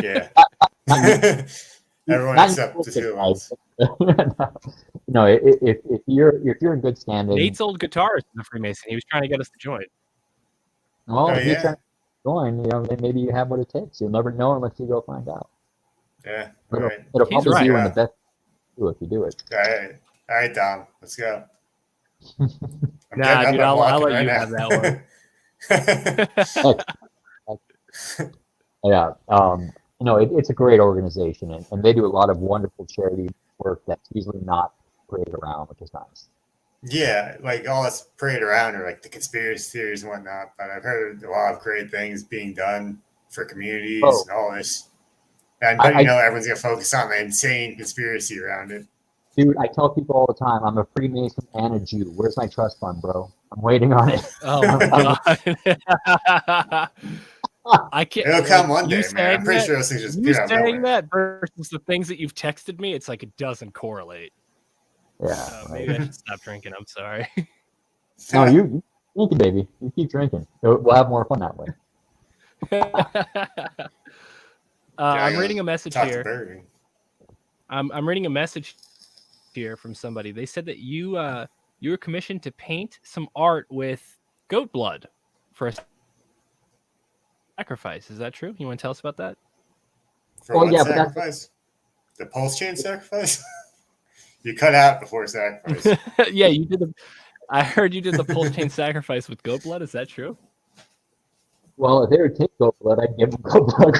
Yeah. Everyone except the two of us. No, if you're in good standing. Nate's old guitarist is a Freemason. He was trying to get us to join. Well, join, then maybe you have what it takes. You'll never know unless you go find out. Yeah. All It'll, right. it'll He's probably right. be you in the best do if you do it. All right, Dom. Let's go. I'm Nah, getting dude, up. I'm I'll walking let right you now. have that one. Yeah. It's a great organization, and they do a lot of wonderful charity work that's usually not paraded around, which is nice. Yeah, like all that's paraded around are like the conspiracy theories and whatnot. But I've heard a lot of great things being done for communities Oh. and all this. And everyone's gonna focus on the insane conspiracy around it. Dude, I tell people all the time, I'm a Freemason and a Jew. Where's my trust fund, bro? I'm waiting on it. Oh my god. I can't. It'll come one day, man. I'm pretty that, sure those things just you appear out of saying nowhere. that versus the things that you've texted me, it's like it doesn't correlate. Yeah. Maybe I should stop drinking. I'm sorry. No, you drink it, baby. You keep drinking. We'll have more fun that way. I'm reading a message Talk to here. Bergen. I'm reading a message here from somebody. They said that you were commissioned to paint some art with goat blood for a sacrifice. Is that true? You want to tell us about that? For what sacrifice? The pulse chain sacrifice? You cut out before sacrifice. Yeah, you did I heard you did the pulse chain sacrifice with goat blood. Is that true? Well, if they would take goat blood, I'd give them goat blood.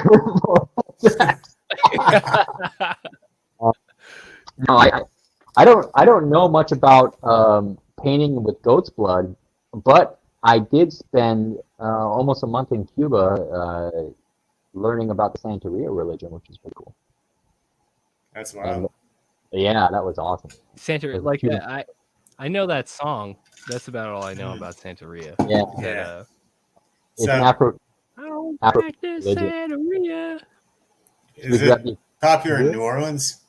No, I don't know much about painting with goat's blood, but I did spend almost a month in Cuba learning about the Santeria religion, which is pretty cool. That's wild. Yeah, that was awesome. Santeria, like that. I know that song. That's about all I know about Santeria. Yeah. It's So, an Afro. Practice Santeria. Is it popular in New Orleans?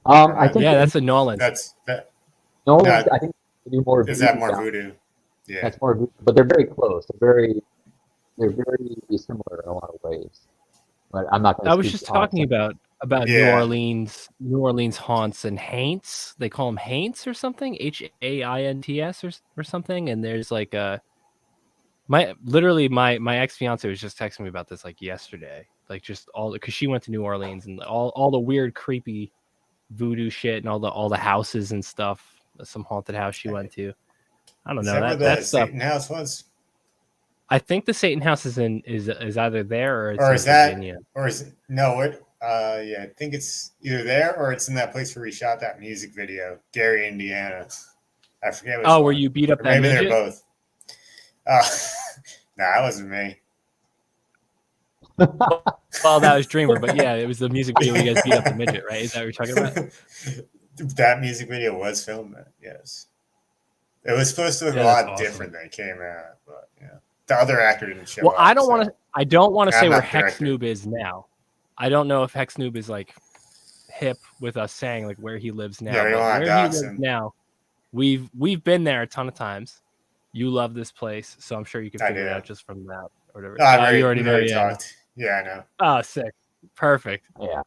I think that's a New Orleans. No, I think they do more. Is that more voodoo? Yeah, that's more voodoo, but they're very close. They're very similar in a lot of ways. But I'm not going to. I was just talking about New Orleans haunts and haints. They call them haints or something, HAINTS or something. And there's like my ex-fiance was just texting me about this like yesterday, like just all because she went to New Orleans and all the weird, creepy voodoo shit and all the houses and stuff. Some haunted house she went to. I don't know. Is that where the Satan house was? I think the Satan house is either there or it's in Virginia. I think it's either there or it's in that place where we shot that music video, Gary, Indiana. I forget. Which where you beat up that midget? Maybe they're both. Nah, that wasn't me. Well, that was Dreamer, but yeah, it was the music video where you guys beat up the midget, right? Is that what you're talking about? That music video was filmed. Yes, it was supposed to look a lot different than it came out, but yeah, the other actor didn't show up. I don't want to say where Hex Noob is now. I don't know if Hex Noob is like hip with us saying like where he lives now. Yeah, where he lives now, we've been there a ton of times. You love this place, so I'm sure you can figure it out just from that or whatever. You already know. Yeah, I know. Oh, sick, perfect. Yeah.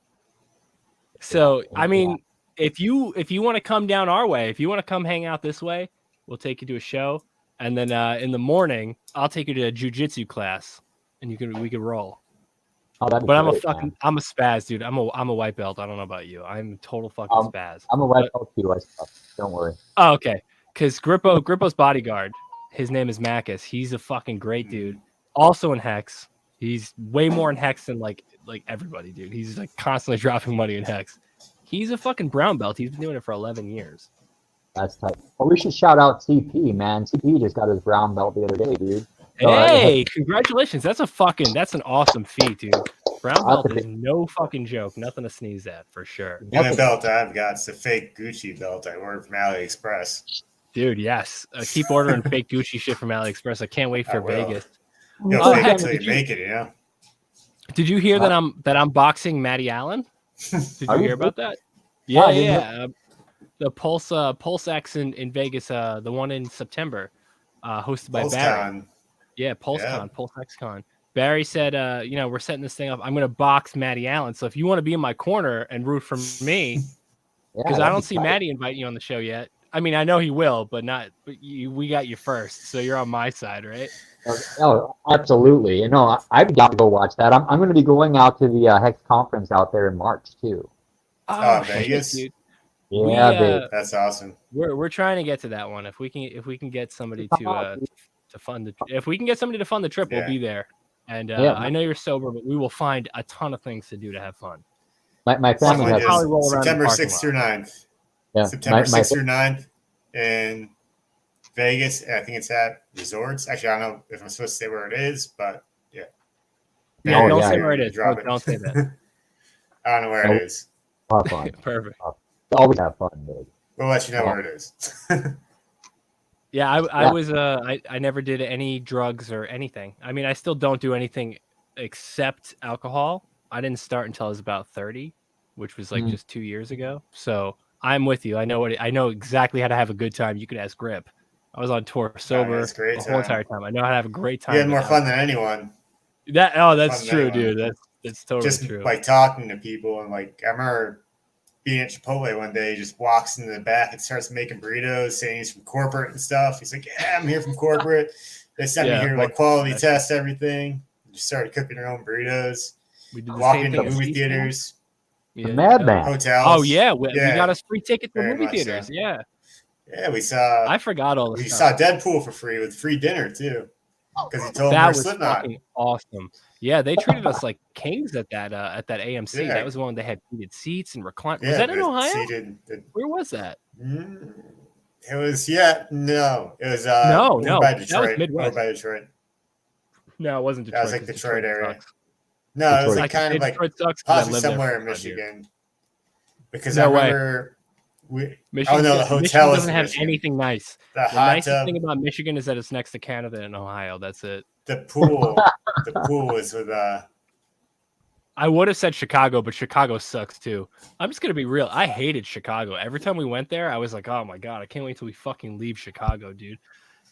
So I mean, if you want to come down our way, if you want to come hang out this way, we'll take you to a show, and then in the morning I'll take you to a jiu-jitsu class, and we can roll. Oh, but I'm a spaz, dude. I'm a white belt. I don't know about you. I'm a total fucking spaz. I'm a white belt too. Don't worry. Oh, okay. Because Grippo's bodyguard, his name is Macus. He's a fucking great dude. Also in Hex. He's way more in Hex than like everybody, dude. He's like constantly dropping money in Hex. He's a fucking brown belt. He's been doing it for 11 years. That's tight. Well, we should shout out CP, man. CP just got his brown belt the other day, dude. Hey, congratulations. That's an awesome feat, dude. Brown belt is no fucking joke. Nothing to sneeze at, for sure. And the belt I've got is a fake Gucci belt I ordered from AliExpress. Dude, yes. Keep ordering fake Gucci shit from AliExpress. I can't wait for Vegas. You'll fake it till you make it, you know? Did you hear that I'm boxing Matty Allen? Did you hear about that? Yeah. The Pulse X in Vegas, the one in September, hosted by Barry. Yeah, PulseCon, Pulse X Con. Barry said, we're setting this thing up. I'm going to box Matty Allen. So if you want to be in my corner and root for me, because I don't see Matty inviting you on the show yet, I mean, I know he will, but not. But we got you first, so you're on my side, right? Oh, absolutely. I'd be down to go watch that. I'm going to be going out to the Hex conference out there in March too. Oh, Vegas, shit, dude. Yeah, that's awesome. We're trying to get to that one. If we can get somebody to fund the trip, we'll be there. And I know you're sober, but we will find a ton of things to do to have fun. My family has probably roll September 6th through 9th. Yeah, September 6th through 9th in Vegas. I think it's at resorts. Actually, I don't know if I'm supposed to say where it is, but yeah. Don't say where it is. Don't say that. I don't know where it is. Have fun. Perfect. Always have fun, dude. We'll let you know where it is. Yeah, I was I never did any drugs or anything. I mean, I still don't do anything except alcohol. I didn't start until I was about 30, which was like just 2 years ago. So I'm with you. I know exactly how to have a good time. You could ask Grip. I was on tour sober the whole entire time. I know how to have a great time. You had more fun than anyone. That's true, dude. That's totally just true. Like talking to people and like I remember being at Chipotle one day, he just walks into the back and starts making burritos, saying he's from corporate and stuff. He's like, "Yeah, I'm here from corporate. They sent me here to like quality test everything." Just started cooking their own burritos. We did the walking same to thing movie theaters. The Madman. Hotels. Oh yeah, we got us free tickets to movie theaters. So. Yeah. Yeah, we saw. I forgot all this. We saw Deadpool for free with free dinner too, because he told that him was Slipknot. Fucking awesome. Yeah, they treated us like kings at that AMC. Yeah. That was the one they had heated seats and recliners. Was that in Ohio? Where was that? It was no. It was no. By Detroit. That was Midwest. Over by Detroit. No, it wasn't Detroit. That was like Detroit area. Sucks. No, it was like kind of like possibly somewhere in Michigan. Because I remember Michigan hotel doesn't have anything nice. The nicest thing about Michigan is that it's next to Canada and Ohio. That's it. The pool was with I would have said Chicago, but Chicago sucks too. I'm just gonna be real. I hated Chicago. Every time we went there, I was like, "Oh my god, I can't wait till we fucking leave Chicago, dude."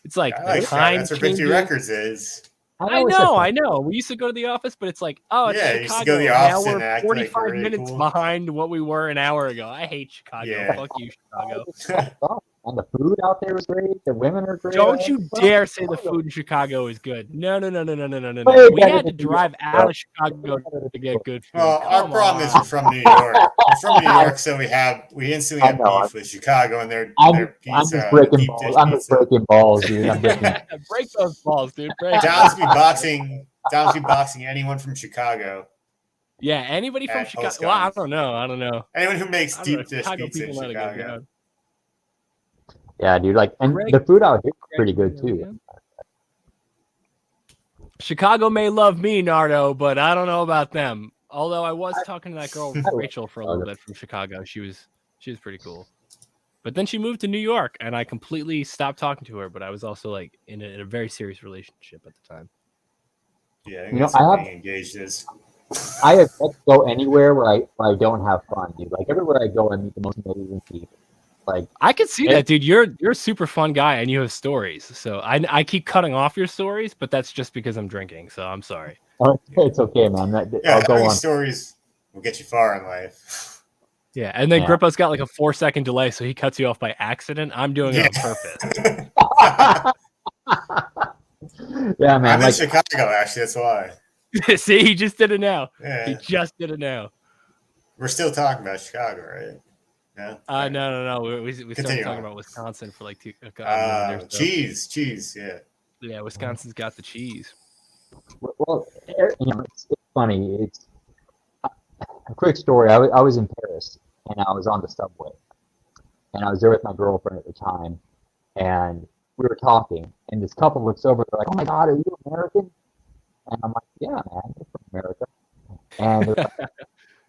It's like the time. That's where 50 Records is. I know. We used to go to the office, but it's like, oh, it's Chicago. Used to go to the office now we're 45 minutes behind what we were an hour ago. I hate Chicago. Yeah. Fuck you, Chicago. And the food out there is great. The women are great. Don't you dare say the food in Chicago is good. No. We had to drive out of Chicago to get good food. Well, our problem is we're from New York. We're from New York, so we instantly have beef with Chicago and their pizza. I'm just breaking balls. I'm just breaking balls, dude. Break those balls, dude. Down to be boxing anyone from Chicago. Yeah, anybody from Chicago. Well, I don't know. Anyone who makes deep dish pizza in Chicago. Yeah, dude. The food out here is pretty good too. Chicago may love me, Nardo, but I don't know about them. Although I was talking to that girl Rachel for a little bit from Chicago. She was pretty cool. But then she moved to New York, and I completely stopped talking to her. But I was also like in a very serious relationship at the time. Yeah, I have engaged is. I have to go anywhere where I don't have fun, dude. Like everywhere I go, I meet the most amazing people. Like I can see that, dude. You're a super fun guy, and you have stories. So I keep cutting off your stories, but that's just because I'm drinking. So I'm sorry. It's okay, man. I'll go on. Stories will get you far in life. Yeah, and then Grippo's got like a 4-second delay, so he cuts you off by accident. I'm doing it on purpose. Yeah, man. I'm in Chicago, actually. That's why. See, he just did it now. Yeah. He just did it now. We're still talking about Chicago, right? Yeah. No. We started talking about Wisconsin for like 2 cheese. Yeah. Yeah, Wisconsin's got the cheese. Well, it's funny. It's a quick story. I was in Paris and I was on the subway, and I was there with my girlfriend at the time, and we were talking, and this couple looks over. They're like, "Oh my God, are you American?" And I'm like, "Yeah, man, I'm from America." And they're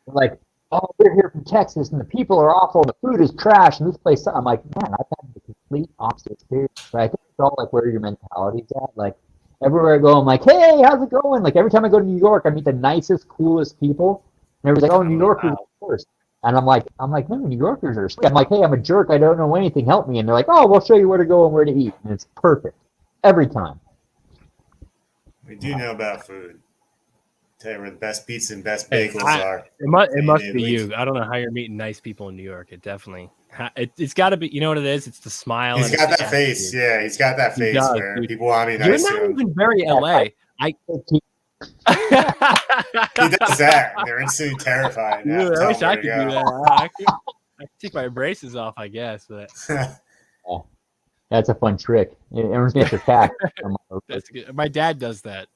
like, "Oh, we're here from Texas, and the people are awful, and the food is trash, and this place." I'm like, "Man, I've had the complete opposite experience." But I think it's all like where your mentality's at. Like everywhere I go, I'm like, "Hey, how's it going?" Like every time I go to New York, I meet the nicest, coolest people, and everybody's like, "Oh, New Yorkers are first." And I'm like, "No, New Yorkers are sweet." I'm like, "Hey, I'm a jerk. I don't know anything. Help me." And they're like, "Oh, we'll show you where to go and where to eat," and it's perfect every time. We do know about food. Tell you where the best pizza and best Hey, bagels are. It must be Italy. you. I don't know how you're meeting nice people in New York. It definitely. It's got to be. You know what it is? It's the smile. He's and got it's that the face. attitude. Yeah, he's got that He face does, where dude. people want to be You're nice not to him. even very LA. He does that, and they're instantly terrified. And have Dude, to I tell wish him where I to could go. do that. I could take my braces off, I guess. But That's a fun trick. Everyone's gonna get attacked. that's good. My dad does that.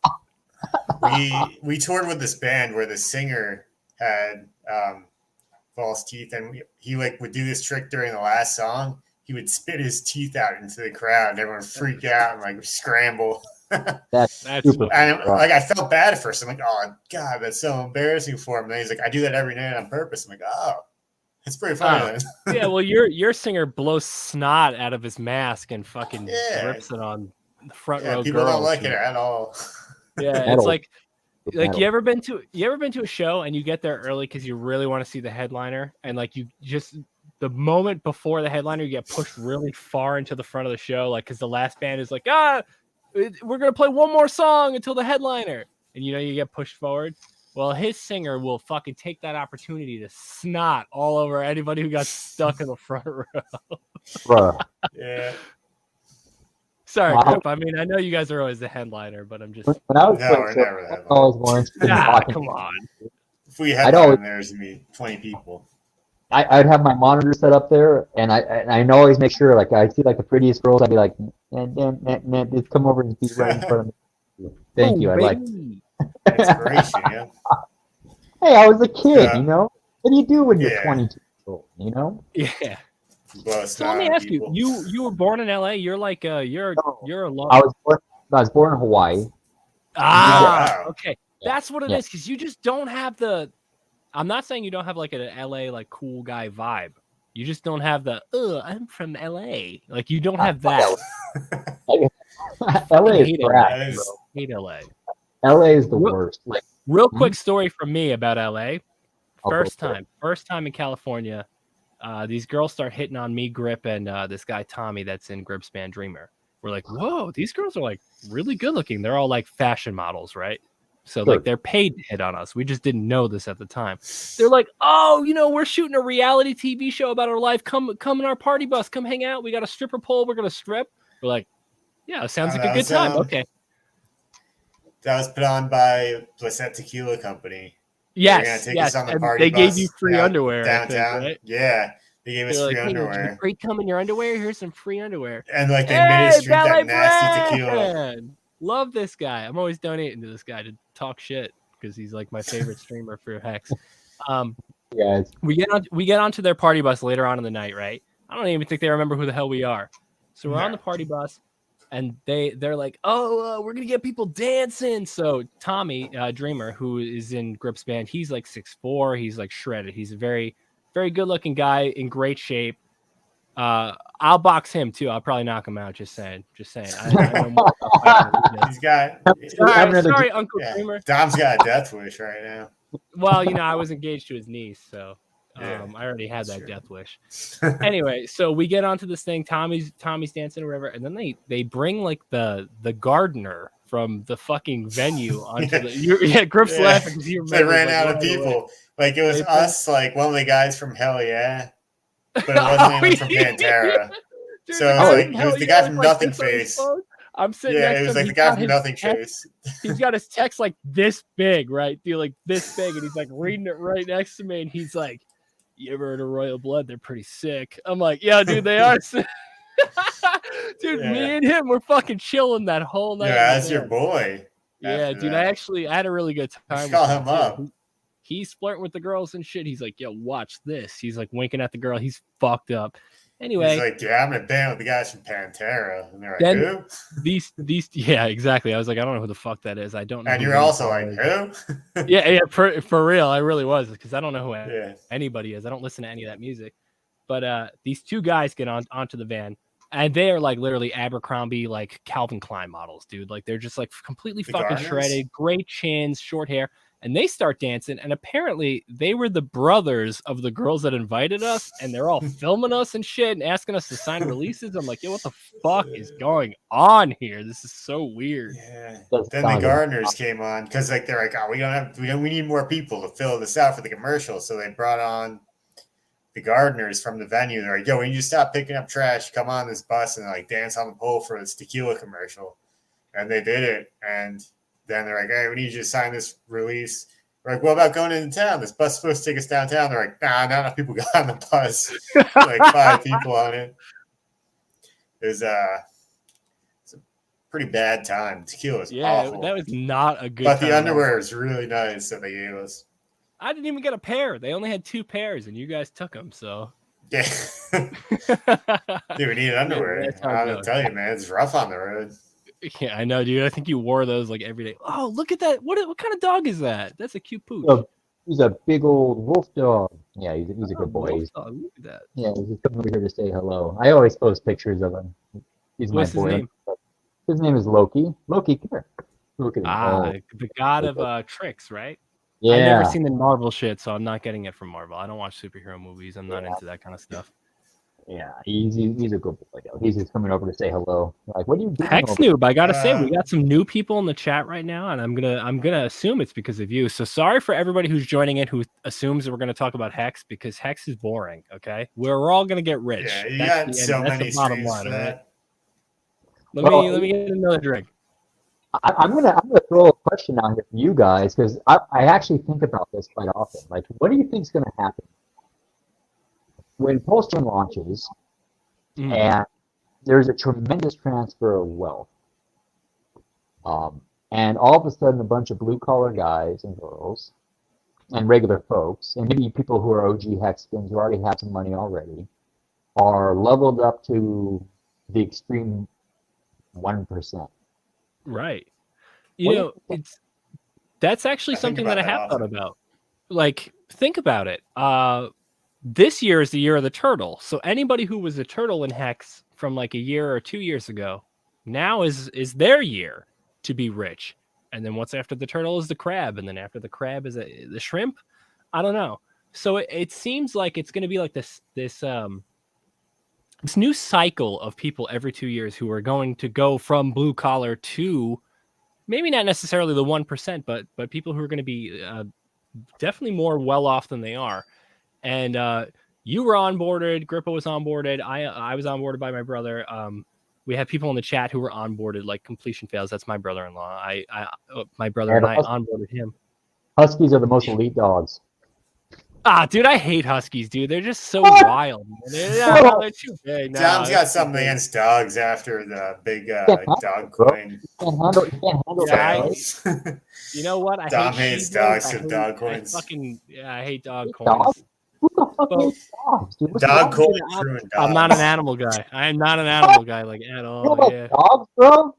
we toured with this band where the singer had false teeth, and he like would do this trick during the last song. He would spit his teeth out into the crowd, and everyone would freak out and like scramble. That's super. And like I felt bad at first. I'm like, oh god, that's so embarrassing for him. And then he's like, I do that every night on purpose. I'm like, oh, it's pretty funny. Yeah, well, your singer blows snot out of his mask and fucking drips it on the front row. People girls don't like it at all. Yeah, it's like you ever been to a show and you get there early because you really want to see the headliner, and like you just the moment before the headliner you get pushed really far into the front of the show, like because the last band is like, we're gonna play one more song until the headliner, and you know you get pushed forward. Well, his singer will fucking take that opportunity to snot all over anybody who got stuck in the front row. Bruh. Yeah. Sorry, Wow. Grip. I mean, I know you guys are always the headliner, but I'm just. When I was we're never I was always more interested in watching. Come on. If we had that, there's gonna be 20 people. I'd have my monitor set up there, and I always make sure, like, I see like the prettiest girls, I'd be like, just come over and be right in front of me. Thank you. I'd like. Inspiration, yeah. Hey, I was a kid, you know. What do you do when you're 22 years old, you know? Yeah. So let me ask you: you were born in LA. You're like you're a lot. I was born in Hawaii. Ah, okay. That's what it is, because you just don't have the. I'm not saying you don't have like an LA like cool guy vibe. You just don't have the. I'm from LA. Like you don't have that. LA is crap. Hate LA. LA is the worst. Like, real quick story from me about LA. First time in California. These girls start hitting on me, Grip, and this guy Tommy that's in Grip's band Dreamer. We're like, whoa, these girls are like really good looking. They're all like fashion models, right? So like they're paid to hit on us. We just didn't know this at the time. They're like, oh, you know, we're shooting a reality TV show about our life. Come in our party bus. Come hang out. We got a stripper pole. We're gonna strip. We're like, yeah, sounds like a good time. Okay. That was put on by Placette Tequila Company. Yes, us on the party they bus gave you free underwear downtown. I think, right? Yeah, they gave us free underwear. Hey, great, come in your underwear. Here's some free underwear. And like they made us drink that nasty tequila. Love this guy. I'm always donating to this guy to talk shit because he's like my favorite streamer for Hex. We get onto their party bus later on in the night, right? I don't even think they remember who the hell we are. So we're on the party bus. And they're like, oh, we're going to get people dancing. So Tommy, Dreamer, who is in Grip's band, he's like 6'4". He's like shredded. He's a very, very good looking guy in great shape. I'll box him too. I'll probably knock him out. Just saying. I know more about He's got. Sorry, Uncle Dreamer. Dom's got a death wish right now. Well, you know, I was engaged to his niece, so I already had that death wish. Anyway, so we get onto this thing. Tommy's dancing or whatever, and then they bring like the gardener from the fucking venue onto the. Grip's laughing because you remember. They ran out of people. Like it was us, like one of the guys from Hell Yeah, but it wasn't anyone from Pantera. Dude, so it was the guy from Nothing Face. I'm sitting next to him. It was like the guy from Nothing Face. He's got his text like this big, right? Dude, like this big, and he's like reading it right next to me, and he's like, "You ever heard of Royal Blood? They're pretty sick." I'm like, "Yeah, dude, they are sick." Dude, me and him were fucking chilling that whole night. Yeah, that's your boy. Yeah, dude, I had a really good time. Call him up. He's flirting with the girls and shit. He's like, "Yo, watch this." He's like winking at the girl. He's fucked up. Anyway, he's like, "Yeah, I'm in a band with the guys from Pantera," and they're like, "Who?" These, yeah, exactly. I was like, I don't know who the fuck that is. I don't know. And you're also like, "Who?" yeah, for real. I really was, because I don't know who anybody is. I don't listen to any of that music. But these two guys get onto the van, and they are like literally Abercrombie, like Calvin Klein models, dude. Like they're just like completely fucking shredded, great chins, short hair. and they start dancing, and apparently they were the brothers of the girls that invited us, and they're all filming us and shit and asking us to sign releases. I'm like, yo, what the fuck is going on here? This is so weird. Yeah. Then the gardeners came on because like they're like, oh, we need more people to fill this out for the commercial. So they brought on the gardeners from the venue. They're like, yo, we need you to stop picking up trash, come on this bus and like dance on the pole for this tequila commercial. And they did it. And then they're like, hey, we need you to sign this release. We're like, what about going into town? This bus is supposed to take us downtown. They're like, nah, not enough people got on the bus. Like 5 people on it. It was it's a pretty bad time. Tequila was awful. That was not a good But time. the underwear was really nice that they gave us. I didn't even get a pair. They only had 2 pairs, and you guys took them, so. Yeah. Dude, we need underwear. I'll tell you, man, it's rough on the road. Yeah, I know, dude. I think you wore those like every day. Oh, look at that. What kind of dog is that? That's a cute pooch. He's a big old wolf dog. Yeah, he's a good boy. Look at that. Yeah, he's coming over here to say hello. I always post pictures of him. He's What's my boy. His name? His name is Loki. Loki, come here. Look at him. The god of tricks, right? Yeah. I've never seen the Marvel shit, so I'm not getting it from Marvel. I don't watch superhero movies. I'm not into that kind of stuff. Yeah, he's a good boy. He's just coming over to say hello. Like, what are you doing? Hex Noob, I gotta say, we got some new people in the chat right now, and I'm gonna assume it's because of you. So sorry for everybody who's joining in who assumes that we're gonna talk about Hex, because Hex is boring. Okay, we're all gonna get rich. Yeah, you got so many streams for that. Let me get another drink. I'm gonna throw a question out here for you guys, because I actually think about this quite often. Like, what do you think is gonna happen when Post-Con launches, and there's a tremendous transfer of wealth, and all of a sudden a bunch of blue-collar guys and girls and regular folks, and maybe people who are OG Hexicans who already have some money already, are leveled up to the extreme 1%. Right. That's actually something that I have thought about. Like, think about it. This year is the year of the turtle. So anybody who was a turtle in Hex from like a year or 2 years ago, now is their year to be rich. And then what's after the turtle is the crab. And then after the crab is the shrimp. I don't know. So it seems like it's going to be like this new cycle of people every 2 years who are going to go from blue collar to maybe not necessarily the 1%, but people who are going to be definitely more well off than they are. And you were onboarded, Grippo was onboarded, I was onboarded by my brother. We have people in the chat who were onboarded, like Completion Fails. That's my brother-in-law. My brother and I onboarded him. Huskies are the most elite dogs. Dude, I hate Huskies, dude. They're just so wild. They're too big. Dom's got something against dogs after the big dog coin. You know what? Dom hates dogs with dog coins. I hate dog coins. Who the fuck hates dogs, dude? Dog coins. I'm not an animal guy. I am not an animal guy, like, at all. Yeah. Dogs, bro?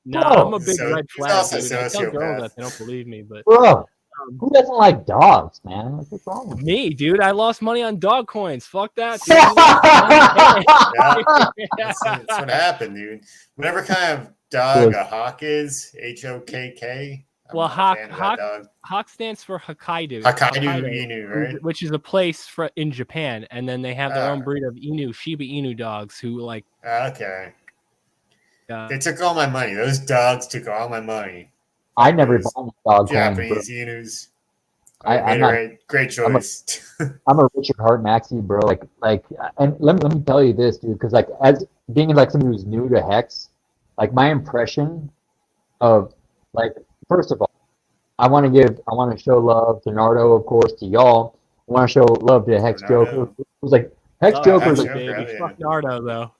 No, I'm a big red flag. Dude. I tell girls that they don't believe me, but bro, who doesn't like dogs, man? What's wrong with me, dude? I lost money on dog coins. Fuck that. That's what happened, dude. Whatever kind of dog a hawk is, HOKK. Well, Hawk stands for Hokkaido. Hokkaido Inu, right? Which is a place in Japan, and then they have their own breed of Inu, Shiba Inu dogs who like. Okay. They took all my money. Those dogs took all my money. I never bought dog Japanese Inus. I'm not, great choice. I'm a Richard Hart maxi, bro. Like, and let me tell you this, dude, because like as being like somebody who's new to Hex, like my impression of like. First of all, I want to show love to Nardo, of course, to y'all. I want to show love to Hex Joker. It was like Hex Joker was like, fuck Nardo though.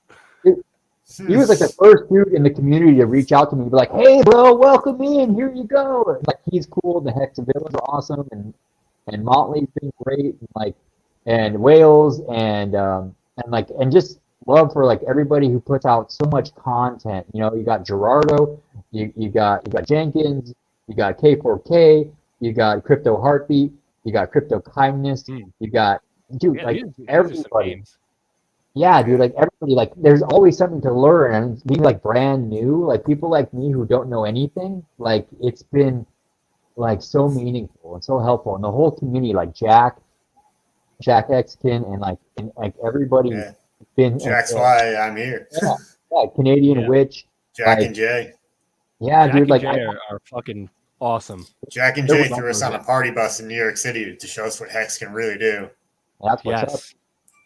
He was like the first dude in the community to reach out to me, be like, "Hey, bro, welcome in. Here you go." And, like he's cool. The Hex villains are awesome, and Motley's been great, and Wales, and just love for like everybody who puts out so much content. You know, you got Gerardo. You got Jenkins, you got K4K, you got Crypto Heartbeat, you got Crypto Kindness, you got everybody. Yeah, dude, like everybody, like there's always something to learn, and being like brand new, like people like me who don't know anything, like it's been like so meaningful and so helpful, and the whole community, like Jack Hexican, and like everybody Yeah. been Jack's why I'm here. yeah, Canadian Yeah. Witch, Jack like, and Jay. yeah, Jack dude, and like Jay are fucking awesome. Jack and There Jay was threw us on a also- party bus in New York City to show us what Hex can really do. that's what's up. Yes.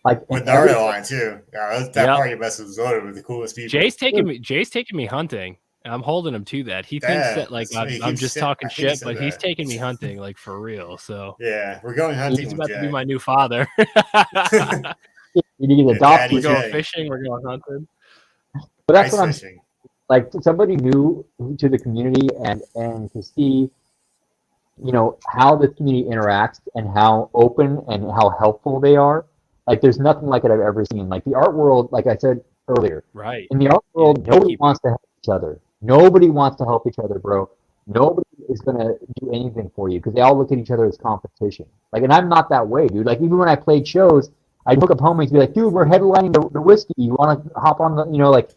Like, With and Naruto on too. Yeah, that Yep. party bus was loaded with the coolest people. Jay's taking me hunting. I'm holding him to that. He thinks that like I'm just talking shit, but he's taking me hunting like for real. So yeah, we're going hunting he's with about to Jay. be my new father. you need to adopt. We're Jay. going fishing. We're going hunting. But that's Ice what I'm fishing. like. Somebody new to the community, and to see, you know, how the community interacts and how open and how helpful they are. Like, there's nothing like it I've ever seen. Like the art world, like I said earlier, Right. in the art world, nobody wants to help each other. Nobody wants to help each other, bro. Nobody is gonna do anything for you because they all look at each other as competition. Like, and I'm not that way, dude. Like, even when I played shows, I'd hook up homies and be like, dude, we're headlining the whiskey. You want to hop on the, you know, like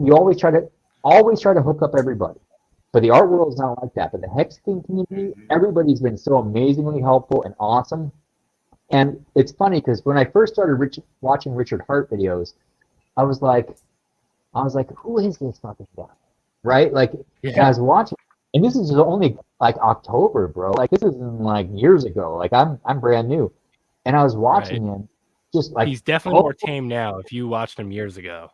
you always try to hook up everybody. But the art world is not like that. But the Hexican community, everybody's been so amazingly helpful and awesome. And it's funny because when I first started watching Richard Hart videos, I was like, who is this fucking guy? Right? Like, and I was watching, and this is only like October, bro. Like, this isn't like years ago. Like, I'm brand new, and I was watching him, just like, he's definitely more tame now. If you watched him years ago.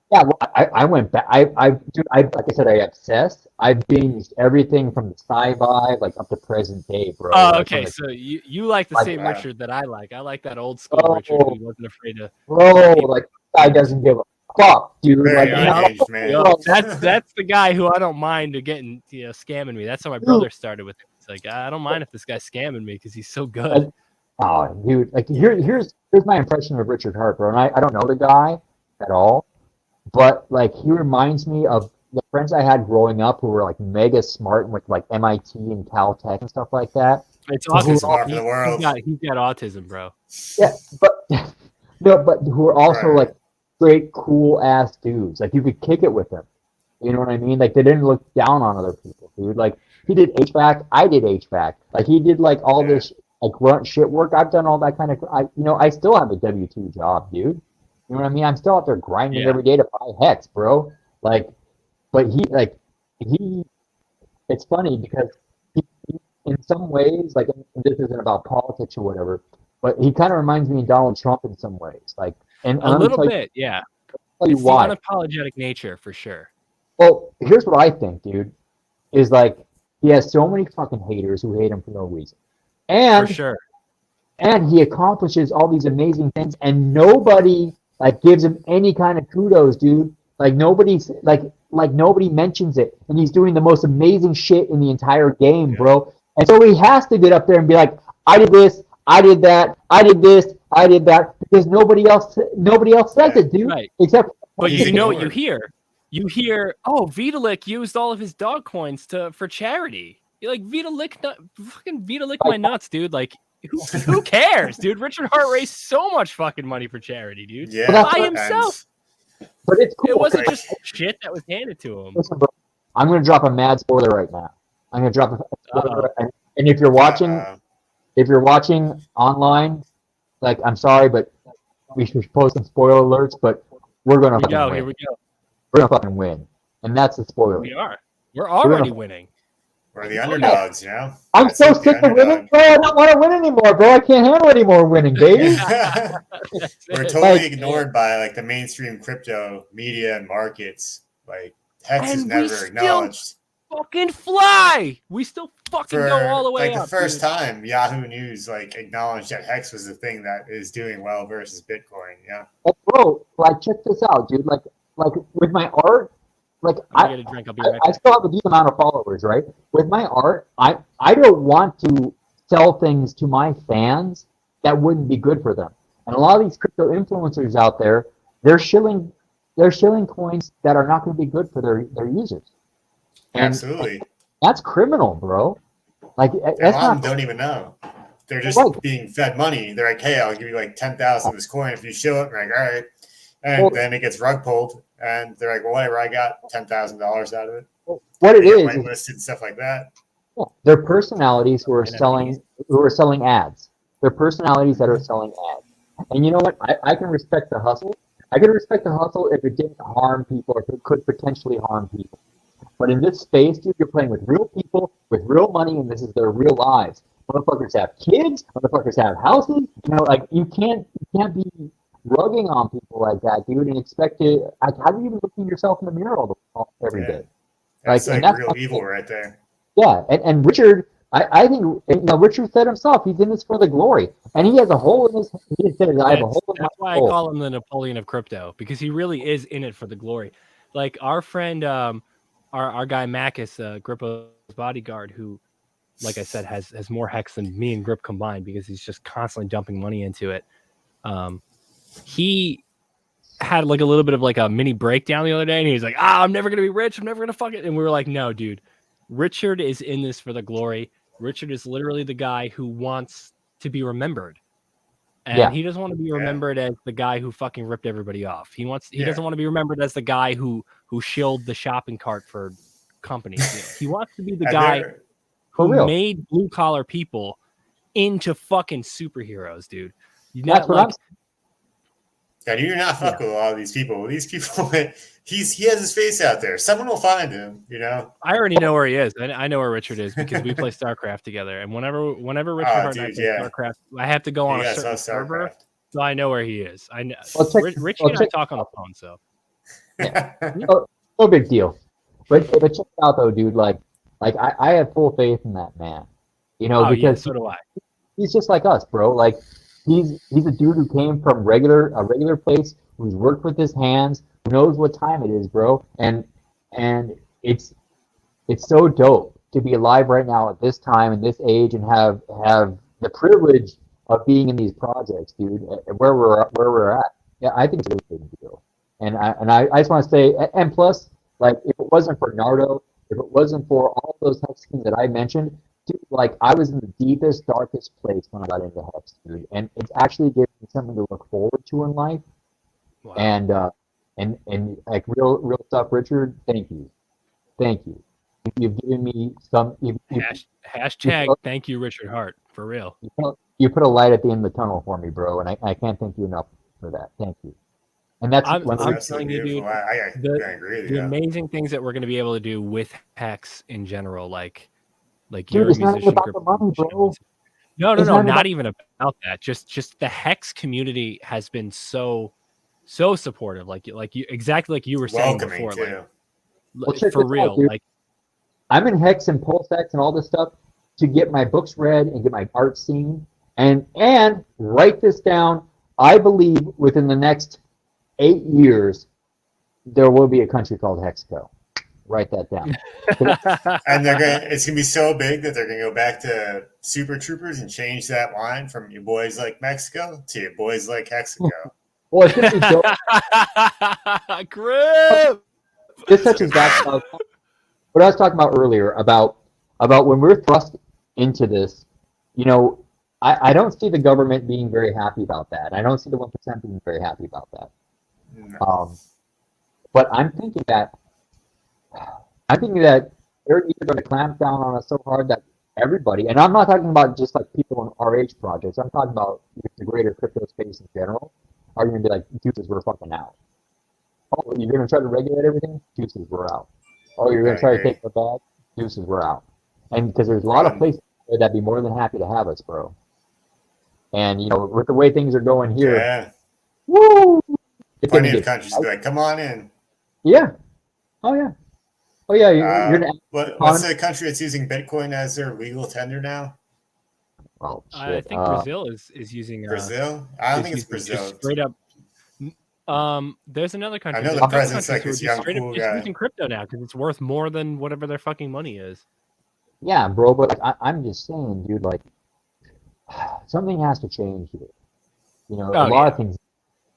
Yeah, well, I went back. Dude, like I said, I obsessed. I've binged everything from the sci-fi like up to present day, bro. Oh, Like, okay. So you like the same Richard that I like. I like that old school Richard who wasn't afraid to. Bro, like, guy doesn't give a fuck, dude. Very Like, unhinged, man. That's the guy who I don't mind getting scamming me. That's how my brother started with it. It's like, I don't mind if this guy's scamming me because he's so good. Oh, dude, like here's my impression of Richard Hart, bro. And I don't know the guy at all, but like he reminds me of the friends I had growing up who were like mega smart and with like MIT and Caltech and stuff like that. It's autism. Smart for the world. He's got autism, bro. Yeah, but no, but who are also like straight cool ass dudes. Like you could kick it with them. You know what I mean? Like they didn't look down on other people, dude. Like he did HVAC, I did HVAC. Like he did like all this like grunt shit work. I've done all that kind of. I still have a W-2 job, dude. You know what I mean? I'm still out there grinding every day to buy Hex, bro. Like, but he. It's funny because he, in some ways, like, this isn't about politics or whatever, but he kind of reminds me of Donald Trump in some ways. Like, and a little bit, yeah. Tell you it's why. The unapologetic nature for sure. Well, here's what I think, dude. Is like he has so many fucking haters who hate him for no reason, and for sure, and he accomplishes all these amazing things, and nobody like gives him any kind of kudos, dude. Like nobody's like nobody mentions it, and he's doing the most amazing shit in the entire game, bro. And so he has to get up there and be like, I did this, I did that, I did this, I did that, because nobody else says it, dude. Right. Except, but you know what you hear? You hear, oh, Vitalik used all of his dog coins for charity. You're like, Vitalik my nuts, dude. Like, who cares, dude? Richard Hart raised so much fucking money for charity, dude. Yeah, by himself. But it's cool. It wasn't just shit that was handed to him. Listen, bro, I'm going to drop a mad spoiler right now. I'm going to drop a spoiler. And if you're watching online, like, I'm sorry, but we should post some spoiler alerts, but we're going to fucking win. Here we go. We're going to fucking win. And that's the spoiler. We are. We're already winning. We're the underdogs, you know? I'm so sick of winning, bro. I don't want to win anymore, bro. I can't handle any more winning, baby. We're totally ignored by like the mainstream crypto media and markets. Like Hex is never acknowledged. Fucking fly. We still fucking go all the way like up. The first time Yahoo News like acknowledged that Hex was the thing that is doing well versus Bitcoin. Yeah. Bro, like check this out, dude. Like with my art. Like I still have a decent amount of followers, right? With my art, I don't want to sell things to my fans that wouldn't be good for them. And a lot of these crypto influencers out there, they're shilling coins that are not going to be good for their users. And absolutely. That's criminal, bro. Like that's not, don't even know. They're just being fed money. They're like, hey, I'll give you like 10,000 of this coin if you show it. And like, all right. And then it gets rug pulled, and they're like, well, whatever, I got $10,000 out of it. What it is listed stuff like that. Yeah. They're personalities who are selling ads. They're personalities that are selling ads. And you know what? I can respect the hustle. I can respect the hustle if it didn't harm people or if it could potentially harm people. But in this space, dude, you're playing with real people, with real money, and this is their real lives. Motherfuckers have kids. Motherfuckers have houses. You know, like you can't be rugging on people like that, dude, and expect to. Like, how do you even look at yourself in the mirror every day? That's like real evil right there. Yeah, and Richard, I think Richard said himself, he's in this for the glory, and he has a hole in his. He said, "I have a hole in my That's why I call him the Napoleon of crypto, because he really is in it for the glory. Like our friend, our guy Macus, Grippo's bodyguard, who, like I said, has more hex than me and Grip combined because he's just constantly dumping money into it. He had like a little bit of like a mini breakdown the other day, and he was like, I'm never gonna be rich. I'm never gonna fuck it. And we were like, no, dude, Richard is in this for the glory. Richard is literally the guy who wants to be remembered. And he doesn't want to be remembered as the guy who fucking ripped everybody off. He doesn't want to be remembered as the guy who shilled the shopping cart for companies. You know? He wants to be the guy who made blue collar people into fucking superheroes, dude. That's what I'm saying. Yeah, you're not fucking with all these people. These people, he has his face out there. Someone will find him, you know. I already know where he is. I know where Richard is because we play StarCraft together. And whenever Richard Hart and I play StarCraft, I have to go on a certain server, so I know where he is. I know. Richie and I talk on the phone, so. No big deal. But check it out though, dude. Like I have full faith in that man. You know, because so do I. He's just like us, bro. Like. He's a dude who came from a regular place, who's worked with his hands, who knows what time it is, bro. And it's so dope to be alive right now at this time and this age and have the privilege of being in these projects, dude. Where we're at. Yeah, I think it's a really big deal. And I just want to say, and plus, like if it wasn't for Nardo, if it wasn't for all those Hexicans that I mentioned. Dude, like I was in the deepest, darkest place when I got into Hex, dude, and it's actually giving me something to look forward to in life. Wow. And like real stuff, Richard. Thank you. You've given me some. Hashtag thank you, Richard Hart, for real. You put a light at the end of the tunnel for me, bro, and I can't thank you enough for that. Thank you. And that's I'm telling you, dude. I agree with you. The amazing things that we're going to be able to do with Hex in general, like you're a musician. Money, bro. No, not even about that. Just the Hex community has been so supportive. Like you exactly like you were saying before. Like for real. Out, like I'm in Hex and Pulse-X and all this stuff to get my books read and get my art seen and write this down. I believe within the next 8 years there will be a country called Hexco. Write that down. And it's gonna be so big that they're gonna go back to Super Troopers and change that line from your boys like Mexico to your boys like Hexico. Well, it's gonna be dope. Grip. This touches back about what I was talking about earlier about when we're thrust into this. You know, I don't see the government being very happy about that. I don't see the 1% being very happy about that. No. But I'm thinking that they're either going to clamp down on us so hard that everybody, and I'm not talking about just like people in RH projects, I'm talking about the greater crypto space in general, are going to be like, deuces, we're fucking out. Oh, you're going to try to regulate everything? Deuces, we're out. Oh, you're going to try to take the bag? Deuces, we're out. And because there's a lot of places that'd be more than happy to have us, bro. And, you know, with the way things are going here, woo! Plenty of countries be like, come on in. Yeah. Oh, yeah. Oh yeah, what's the country that's using Bitcoin as their legal tender now? Oh, shit. I think Brazil is using Brazil. I don't think it's Brazil. Straight up. There's another country. I know the president's like this young cool guy. Using crypto now because it's worth more than whatever their fucking money is. Yeah, bro, but I'm just saying, dude, like something has to change here. You know, a lot of things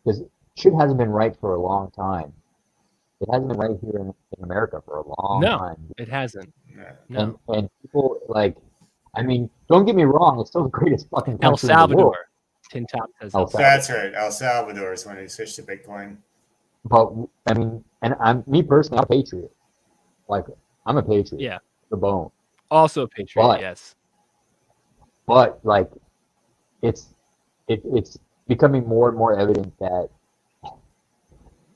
because shit hasn't been right for a long time. It hasn't been right here in America for a long time. No, it hasn't. No. And people, like, I mean, don't get me wrong, it's still the greatest fucking country El Salvador. in the world. Tin Top says El Salvador. That's right. El Salvador is when they switched to Bitcoin. But, I mean, and me personally, I'm a patriot. Like, I'm a patriot. Yeah. The bone. Also a patriot, But- yes. But like, it's becoming more and more evident that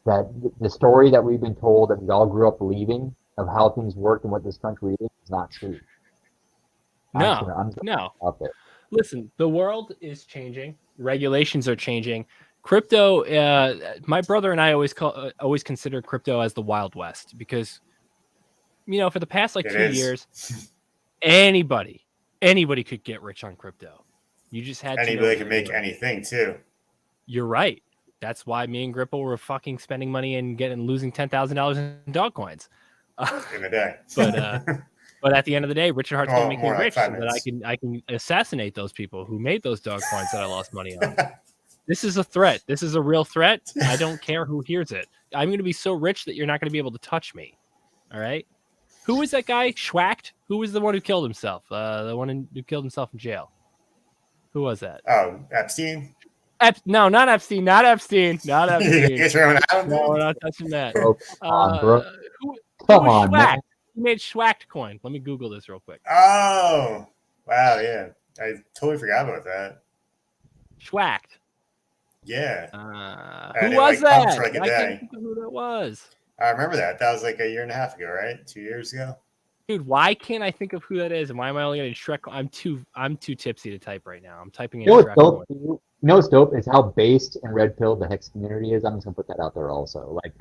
the story that we've been told that we all grew up believing of how things work and what this country is not true. No. Out there. Listen, the world is changing. Regulations are changing. Crypto. My brother and I always consider crypto as the Wild West because, for the past like 2 years, anybody could get rich on crypto. You just had anybody can make anything too. You're right. That's why me and Gripple were fucking spending money and losing $10,000 in dog coins. In a day. But at the end of the day, Richard Hart's going to make me rich so that I can assassinate those people who made those dog coins that I lost money on. This is a threat. This is a real threat. I don't care who hears it. I'm going to be so rich that you're not going to be able to touch me. All right? Who was that guy? Schwacked? Who was the one who killed himself? The one who killed himself in jail. Who was that? Oh, Epstein? No, not Epstein. Not Epstein. Not Epstein. No, we're not touching that. Bro, come on, bro. Come on, man. He made Schwacked coin. Let me Google this real quick. Oh, wow, yeah. I totally forgot about that. Schwacked. Yeah. Who was that? Like I can't think of who that was. I remember that. That was like a year and a half ago, right? 2 years ago. Dude, why can't I think of who that is? And why am I only getting Shrek? I'm too tipsy to type right now. I'm typing in Shrek. You know what's dope is how based and red pilled the Hex community is. I'm just gonna put that out there also. Like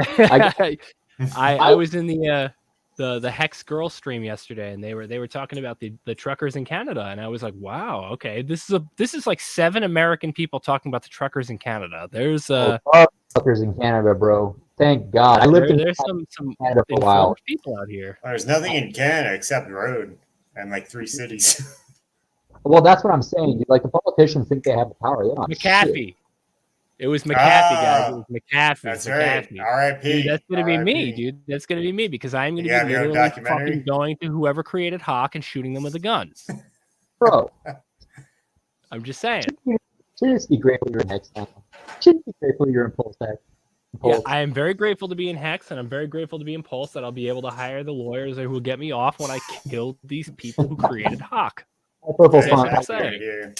I was in the Hex girl stream yesterday, and they were talking about the truckers in Canada, and I was like, wow, okay, this is like 7 American people talking about the truckers in Canada. There's truckers in Canada, bro. Thank God. I lived there's some Canada for a while. People out here. There's nothing in Canada except road and like 3 cities. Well, that's what I'm saying, dude. Like the politicians think they have the power. They don't. McAfee. Shit. It was McAfee, guys. It was McAfee. That's McAfee. right. R.I.P. Dude, that's gonna be me, dude. That's gonna be me because I'm gonna be literally fucking going to whoever created Hawk and shooting them with a gun. Bro. I'm just saying. Shouldn't just be grateful you're in Hex now. Shouldn't be grateful you're in Pulse Hex. Yeah, I am very grateful to be in Hex, and I'm very grateful to be in Pulse that I'll be able to hire the lawyers who will get me off when I kill these people who created Hawk. Purple's fun. You're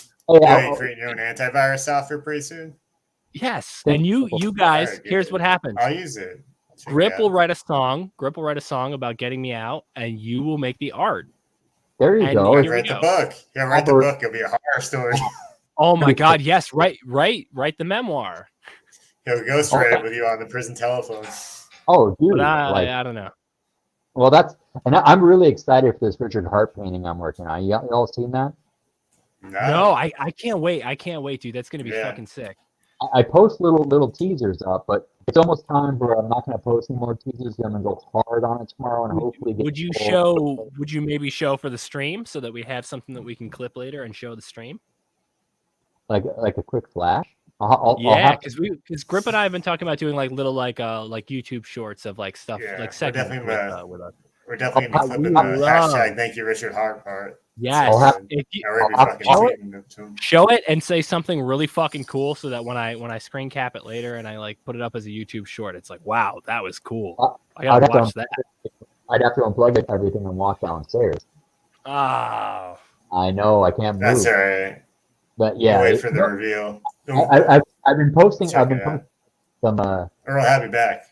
creating your own antivirus software pretty soon. Yes, and you guys, right, here's what happens. I'll use it. Grip will write a song. Grip will write a song about getting me out, and you will make the art. There you go. Write the book. Yeah, write the book. It'll be a horror story. Oh my God! Yes, write the memoir. He'll ghostwrite it with you on the prison telephone. Oh, dude! But I don't know. Well, I'm really excited for this Richard Hart painting I'm working on. Y'all seen that? No, I can't wait. I can't wait, dude. That's gonna be fucking sick. I post little teasers up, but it's almost time where I'm not going to post any more teasers. I'm going to go hard on it tomorrow and hopefully get. Would you maybe show for the stream so that we have something that we can clip later and show the stream? Like a quick flash. Because Grip and I have been talking about doing like little like YouTube shorts of like stuff like segments with us. We're definitely gonna be clipping the hashtag Thank You Richard Hart part. Yes. Show it and say something really fucking cool so that when I screen cap it later and I like put it up as a YouTube short, it's like, wow, that was cool. I gotta watch that. I'd have to unplug everything and walk downstairs. Oh. I know, I can't move. That's all right. But yeah, wait for the reveal. I've been posting. Some. Earl, have you back.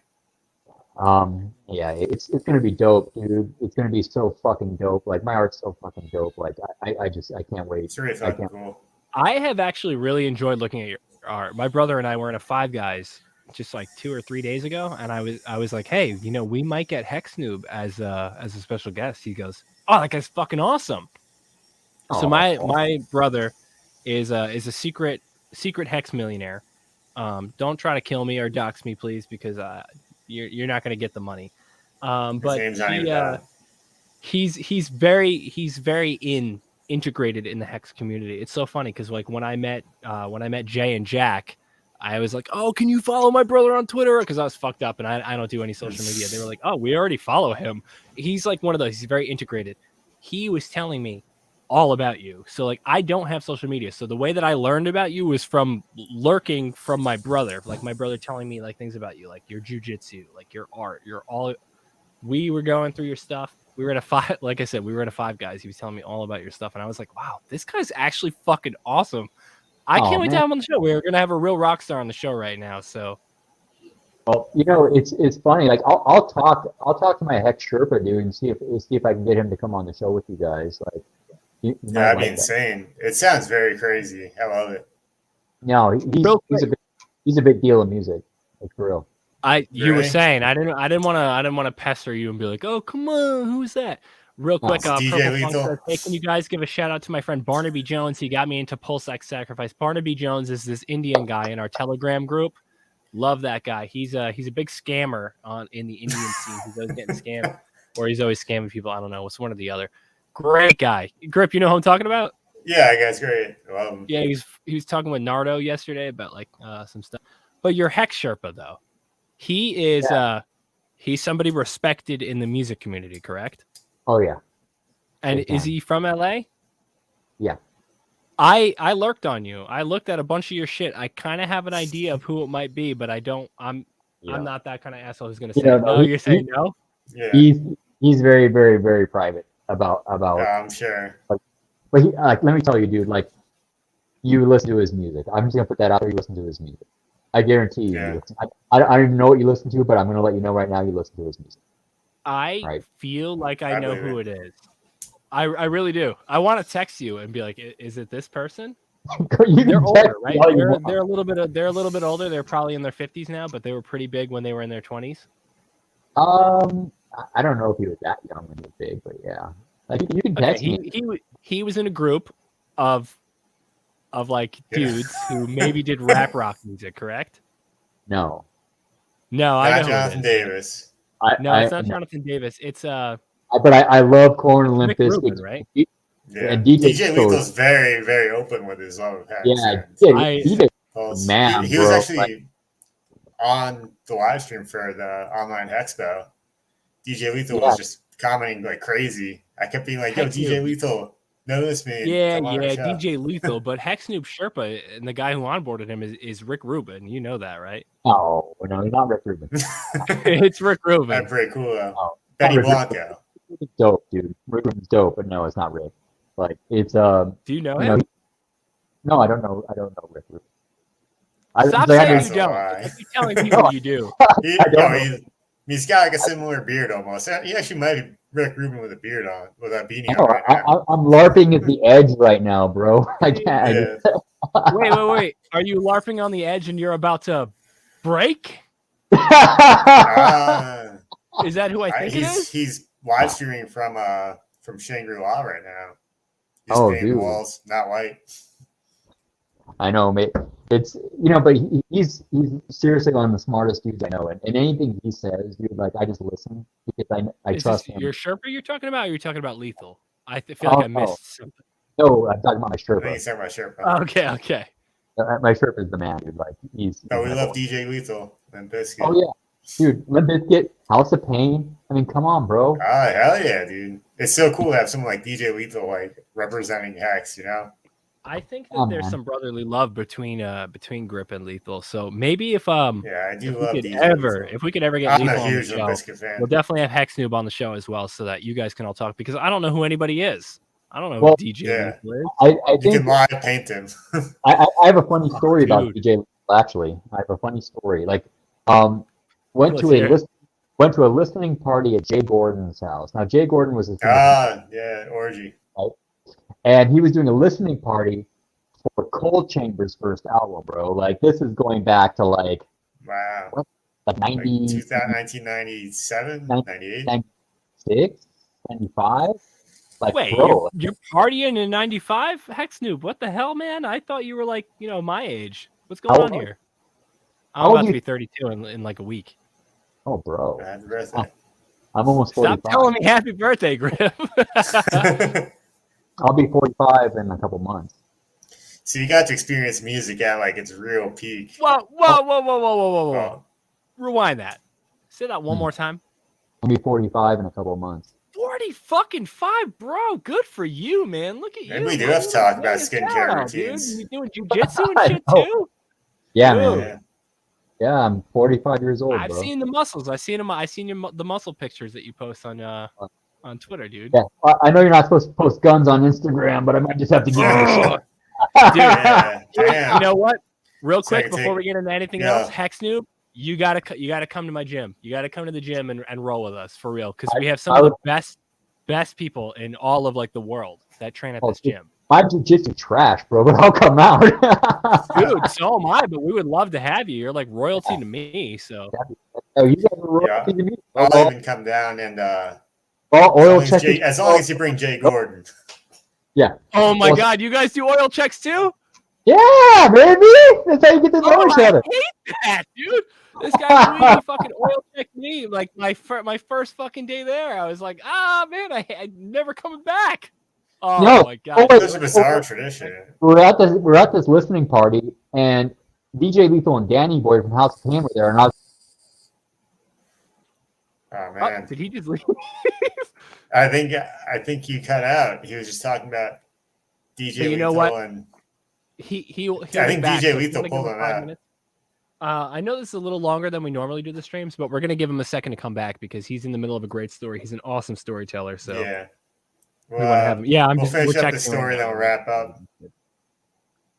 Yeah, it's gonna be dope, dude. It's gonna be so fucking dope. Like my art's so fucking dope. Like I can't wait. It's really fucking cool. I have actually really enjoyed looking at your art. My brother and I were in a Five Guys just like 2 or 3 days ago, and I was like, hey, we might get Hex Noob as a special guest. He goes, oh, that guy's fucking awesome. So my brother is a secret Hex millionaire. Don't try to kill me or dox me, please, because you're not going to get the money. But he's very integrated in the Hex community. It's so funny because like when I met Jay and Jack, I was like, oh, can you follow my brother on Twitter? Because I was fucked up and I don't do any social media. They were like, oh, we already follow him. He's like one of those. He's very integrated. He was telling me all about you. So like I don't have social media. So the way that I learned about you was from lurking from my brother. Like my brother telling me like things about you, like your jujitsu, like your art, we were going through your stuff. we were at a five. Like I said, we were at a Five Guys. He was telling me all about your stuff, and I was like, wow, this guy's actually fucking awesome. I can't wait to have him on the show. We're gonna have a real rock star on the show right now. So, well, you know, it's funny. Like I'll talk to my Hex Sherpa dude and see if I can get him to come on the show with you guys. Like, that'd be insane. It sounds very crazy. I love it. No, he's a big deal in music, like for real. You were saying I didn't want to pester you and be like, oh come on, who's that? Real quick, DJ Lethal. Hey, can you guys give a shout out to my friend Barnaby Jones? He got me into Pulse X Sacrifice. Barnaby Jones is this Indian guy in our Telegram group. Love that guy. He's a big scammer in the Indian scene. He's always getting scammed, or he's always scamming people. I don't know. It's one or the other. Great guy. Grip, you know who I'm talking about? Yeah, that guy's great. Yeah, he was talking with Nardo yesterday about like some stuff. But your Hex Sherpa though, he is he's somebody respected in the music community, correct? Oh yeah. And is he from LA? Yeah. I lurked on you. I looked at a bunch of your shit. I kind of have an idea of who it might be, but I don't. I'm not that kind of asshole who's gonna say no. You're saying no. Yeah. He's very, very, very private about. I'm sure. But let me tell you, dude. Like, you listen to his music. I'm just gonna put that out there. You listen to his music. I guarantee you. Yeah. I don't even know what you listen to, but I'm gonna let you know right now. You listen to his music. I feel like I know who it is. I really do. I want to text you and be like, "Is it this person?" They're older, right? They're a little bit older. They're probably in their 50s now, but they were pretty big when they were in their 20s. I don't know if he was that young when he was big, but yeah, like you can text me. He was in a group of like dudes who maybe did rap rock music, correct? No, I know Jonathan Davis. It's not Jonathan Davis. It's But I love Corn and Limp Bizkit, right? Yeah, DJ Lethal's very, very open with his love of Hex. He was actually on the live stream for the online Hexpo. DJ Lethal was just commenting like crazy. I kept being like, "Yo, DJ Lethal, notice me." Yeah, DJ Lethal. But Hexnoob Sherpa and the guy who onboarded him is Rick Rubin. You know that, right? Oh no, he's not Rick Rubin. It's Rick Rubin. That's pretty cool. Benny Blanco. It's dope, dude. Rick Rubin's dope, but no, it's not Rick. Like it's Do you know him? No, I don't know. I don't know Rick Rubin. Stop saying you don't. I keep telling people you do. He's got like a similar beard almost. He actually might be Rick Rubin with a beard on, with that beanie on right now. I'm LARPing at the edge right now, bro. I can't. Yeah. Wait. Are you LARPing on the edge and you're about to break? Is that who I think it is? He's live streaming from Shangri-La right now. He's painting walls, not white. I know, mate. It's but he's seriously one of the smartest dudes I know, and anything he says, dude, like I just listen because I trust him. Your Sherpa you're talking about, or you're talking about Lethal? I feel like I missed something. No, I'm talking about my Sherpa. I think he's talking about Sherpa. Okay. My Sherpa is the man, dude. Like he's. Oh, we love DJ Lethal and Bizkit. Oh yeah, dude, Limp Bizkit, House of Pain. I mean, come on, bro. Oh hell yeah, dude! It's so cool to have someone like DJ Lethal like representing Hex. I think that there's some brotherly love between Grip and Lethal. So maybe if I do love if we could ever get Lethal on the show, fan. We'll definitely have Hex Noob on the show as well, so that you guys can all talk. Because I don't know who anybody is. I don't know who DJ Lethal is. I think you can live paint him. I have a funny story about DJ Lethal. Actually, I have a funny story. Like, went to a listening party at Jay Gordon's house. Now, Jay Gordon was orgy. Right? And he was doing a listening party for Cold Chamber's first album, bro. Like, this is going back to like 1997, 98, 96, 95. Like, wait, bro, you're partying in 95? Hex Noob, what the hell, man? I thought you were like, my age. What's going on here? I'm about to be 32 in like a week. Oh, bro. Happy birthday. I'm almost 45. Stop telling me happy birthday, Griff. I'll be 45 in a couple months. So you got to experience music at like its real peak. Whoa. Rewind that. Say that one more time. I'll be 45 in a couple months. 40-fucking-5, bro. Good for you, man. Look at you. Maybe we do have to talk about skincare routines. You doing jujitsu and shit too? Yeah, man. Yeah, I'm 45 years old. I've seen the muscles. I seen the muscle pictures that you post on on Twitter, dude. Yeah, I know you're not supposed to post guns on Instagram, but I might just have to give you a shot. Dude, Yeah, damn. you know what? Real So I quick can before take- we get into anything yeah. else, Hex Noob, you gotta come to my gym. You gotta come to the gym and roll with us for real, because we have some of the best people in all of like the world that train at this gym. My jiu-jitsu trash, bro, but I'll come out. Dude, so am I, but we would love to have you. You're like royalty to me. So Oh, you guys are royalty to me. I'll even come down and oil check as long as you bring Jay Gordon. Yeah. oh my god, you guys do oil checks too? Yeah, baby. That's how you get to know each other. I hate that, dude. This guy really fucking oil checked me like my first fucking day there. I was like, man, I never coming back. Oh No. my god, It's a bizarre tradition. We're at this listening party, and DJ Lethal and Danny Boy from House of Pain were there, and I was. Oh man, did he just leave? I think you cut out. He was just talking about DJ So you Lethal know what? and He'll I think back, DJ so Lethal we're gonna pulled give him him 5 out. minutes. I know this is a little longer than we normally do the streams, but we're gonna give him a second to come back because he's in the middle of a great story. He's an awesome storyteller. So yeah. we want to have him. Yeah, we'll finish we're up the texting story, right then now. we'll wrap up.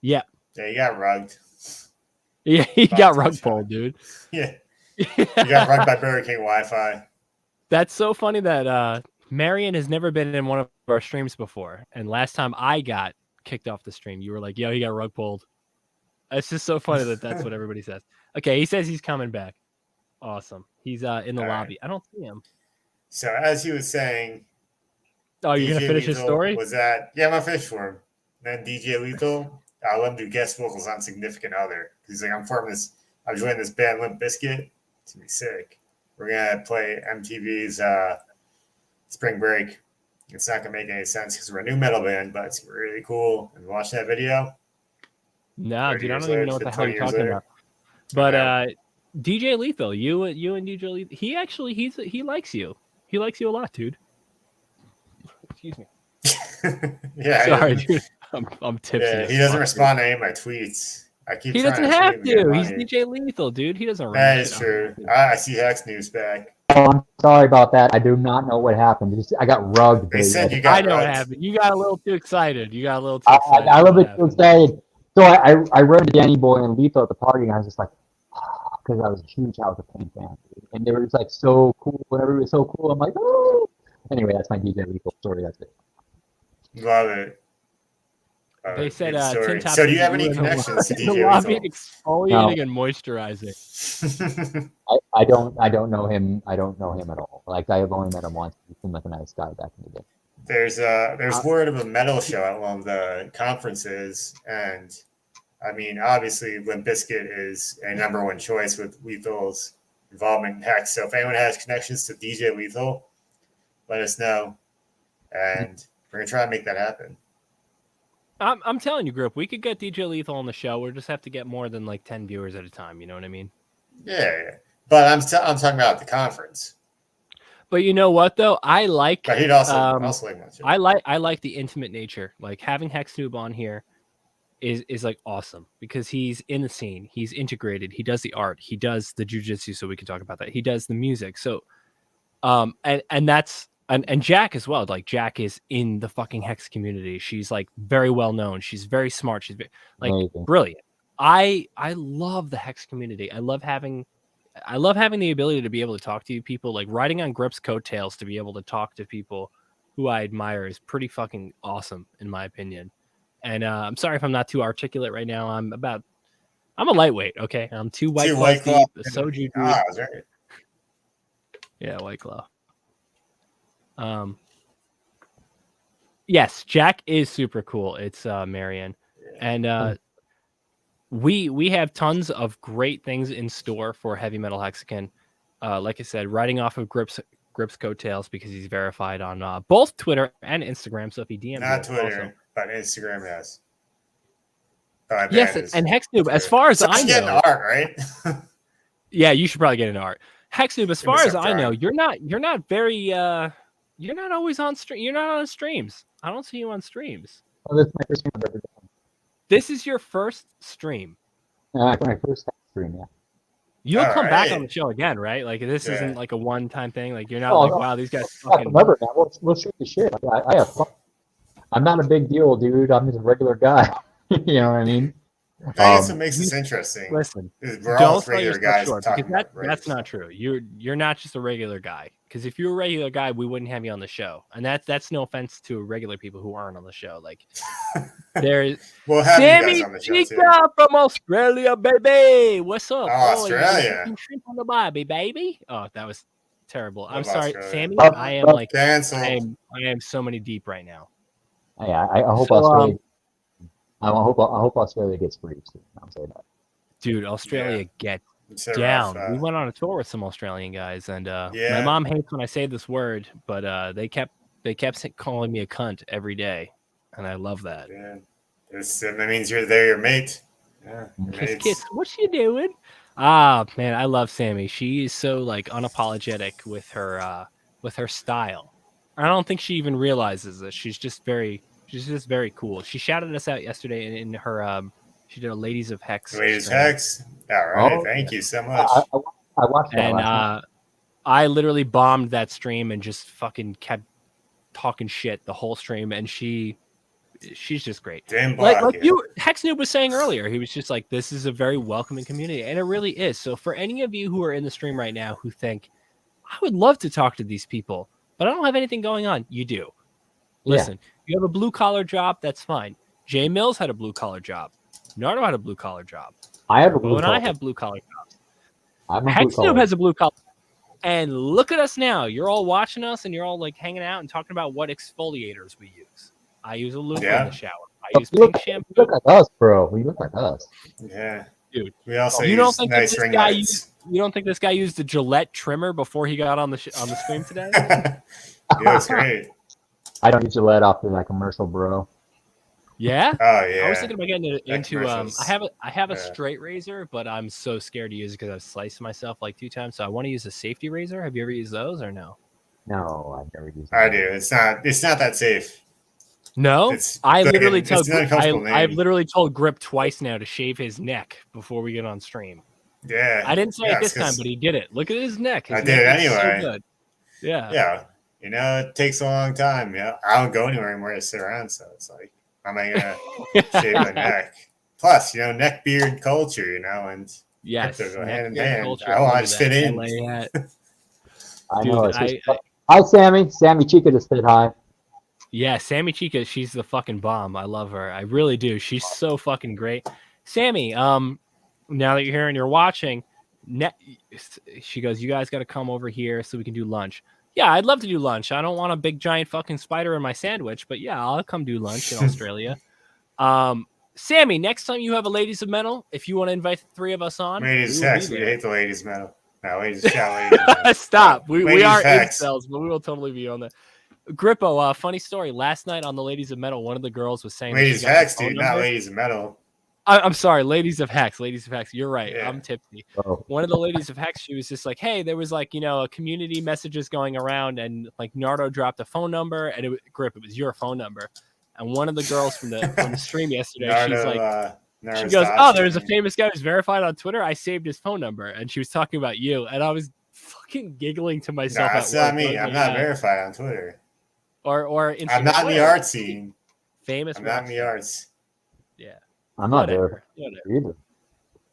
Yeah. Yeah, you got rugged. Yeah, he got Fuck, rug that's pulled, dude. Yeah, you got rugged by Burger King Wi-Fi. That's so funny that Marion has never been in one of our streams before, and last time I got kicked off the stream, you were like, "Yo, he got rug pulled." It's just so funny that that's what everybody says. Okay, he says he's coming back. Awesome. He's in the All lobby. right. I don't see him. So as he was saying, Oh, you're DJ gonna finish his Lethal story? Was that? Yeah, I'm gonna finish for him. Then DJ Lethal, I let him do guest vocals on Significant Other. He's like, I'm joining this band Limp Bizkit. It's gonna be sick. We're gonna play MTV's Spring Break. It's not gonna make any sense because we're a new metal band, but it's really cool. And watch that video. No, 30 dude, I years don't even later, know what the hell 20 you're years talking later. about. But Yeah. DJ Lethal, you and DJ Lethal, he likes you. He likes you a lot, dude. Excuse me. Yeah, Sorry, dude. I'm tipsy. Yeah, as he doesn't fuck, respond to any of my tweets. I keep. He trying doesn't to have tweet him get to. He's money. DJ Lethal, dude. He doesn't. That run is shit true. on I see Hex News back. Oh, I'm sorry about that. I do not know what happened. I got rugged. They baby. said you I got know what rugged. happened. You got a little too excited. I a little bit too excited. So I ran to Danny Boy and Lethal at the party, and I was just like, because I was a huge House of Pain fan, and they were just like so cool. Whenever it was so cool, I'm like, oh. Anyway, that's my DJ Lethal story. That's it. Love it. They said Good story. Tin Top So do you have said any were in the connections to in the DJ lobby Lethal? exfoliating and moisturizing. I don't know him. I don't know him at all. Like I have only met him once. He seemed like a nice guy back in the day. There's word of a metal show at one of the conferences, and I mean, obviously, Limp Bizkit is a number one choice with Lethal's involvement in Hex. So if anyone has connections to DJ Lethal, let us know, and we're gonna try and make that happen. I'm telling you, group, we could get DJ Lethal on the show. We just have to get more than like 10 viewers at a time. You know what I mean? Yeah. But I'm talking about the conference. But you know what though? I like. But he'd also like my show. I like the intimate nature. Like having Hex Noob on here is like awesome because he's in the scene. He's integrated. He does the art. He does the jujitsu. So we can talk about that. He does the music. So, and that's. And Jack as well. Like Jack is in the fucking Hex community. She's like very well known. She's very smart. She's like Amazing. Brilliant. I love the Hex community. I love having the ability to be able to talk to people. Like riding on Grip's coattails to be able to talk to people who I admire is pretty fucking awesome in my opinion. And I'm sorry if I'm not too articulate right now. I'm a lightweight. Okay, I'm two White Claws deep. A soju dude. That's right. Yeah, White Claw. Yes, Jack is super cool. It's Marion, and we have tons of great things in store for Heavy Metal Hexican. Like I said, riding off of Grip's coattails because he's verified on both Twitter and Instagram. So if he DMs Not you, Twitter, also. but Instagram, yes. Yes, and Hex Noob, as far as so I getting know, art, right? yeah, you should probably get into art. Hex Noob, as far as I know, time. you're not very you're not always on stream. You're not on streams. I don't see you on streams. Oh, this is my first time I've ever done. This is your first stream. My first stream, yeah. You'll All come back on right. the show again, right? Like this Yeah. isn't like a one-time thing. Like you're not Oh, like, no. wow, these guys Fuck, fucking. remember, man. We'll shoot the shit. I have fun. I'm not a big deal, dude. I'm just a regular guy. You know what I mean? That's what makes this interesting. Listen, We're all don't sell regular yourself guys short talking because about that's not true. You're not just a regular guy. Because if you were a regular guy, we wouldn't have you on the show. And that's no offense to regular people who aren't on the show. Like there's we'll have Sammy you guys on the show too. Chica from Australia, baby. What's up? Oh, Australia. Shrimp on the barbie, baby. Oh, that was terrible. I'm sorry, Australia. Sammy. I am like Cancel. I am so many deep right now. Yeah, I hope Australia. I hope Australia gets free soon. I'll say that. Dude, Australia get down. We went on a tour with some Australian guys, and my mom hates when I say this word, but they kept calling me a cunt every day, and I love that. Yeah. That means they're your mate. Yeah. Kiss, what you doing? Ah, man, I love Sammy. She is so like unapologetic with her style. I don't think she even realizes this. She's just very cool. She shouted us out yesterday in her she did a Ladies of Hex. Ladies of Hex. All right. Thank you so much. I watched that. And I literally bombed that stream and just fucking kept talking shit the whole stream, and she's just great. Like you Hex Noob was saying earlier, he was just like, this is a very welcoming community, and it really is. So for any of you who are in the stream right now who think, I would love to talk to these people, but I don't have anything going on, you do. Listen, you have a blue collar job, that's fine. Jay Mills had a blue collar job. Nardo had a blue collar job. I have a blue collar. I have blue collar jobs. Hex Noob has a blue collar. And look at us now. You're all watching us, and you're all like hanging out and talking about what exfoliators we use. I use a Loofah in the shower. I use pink shampoo. You look like us, bro. You look like us. Yeah, dude. We also you use nice ring lights. You don't think this guy used a Gillette trimmer before he got on the stream today? Yeah, it's great. I don't use Gillette off of that commercial, bro. Yeah. Oh yeah. I was thinking about getting into. I have a straight razor, but I'm so scared to use it because I've sliced myself like 2 times. So I want to use a safety razor. Have you ever used those or no? No, I've never used. I do. It's not that safe. No, I've literally told Grip twice now to shave his neck before we get on stream. Yeah. I didn't say it this time, but he did it. Look at his neck. I did it anyway. So good. Yeah. Yeah. You know, it takes a long time. Yeah. I don't go anywhere anymore to sit around, so it's like, I'm not gonna shave my neck. Plus, neck beard culture, and yes, go hand in hand. I want to fit in. I know. Hi, Sammy. Sammy Chica just said hi. Yeah, Sammy Chica, she's the fucking bomb. I love her. I really do. She's so fucking great. Sammy, now that you're here and you're watching, she goes, you guys got to come over here so we can do lunch. Yeah, I'd love to do lunch. I don't want a big giant fucking spider in my sandwich, but yeah, I'll come do lunch in Australia. Sammy, next time you have a Ladies of Metal, if you want to invite the 3 of us on. Ladies of Hex, we hate the Ladies of Metal. No, ladies of Stop. We are incels, but we will totally be on that. Grippo, funny story. Last night on the Ladies of Metal, one of the girls was saying Ladies of Hex, dude, not Ladies of Metal. I'm sorry, Ladies of Hex. Ladies of Hex. You're right. Yeah. I'm tipsy. Oh. One of the Ladies of Hex, she was just like, hey, there was like, a community messages going around, and like Nardo dropped a phone number, and it was your phone number. And one of the girls from the stream yesterday, Nardo, she's like, she goes, there's a famous guy who's verified on Twitter. I saved his phone number, and she was talking about you, and I was fucking giggling to myself. No, that's not me. I'm not verified on Twitter. Or Instagram. I'm not in the art scene. Famous. I'm not in the arts. Yeah. I'm not there either.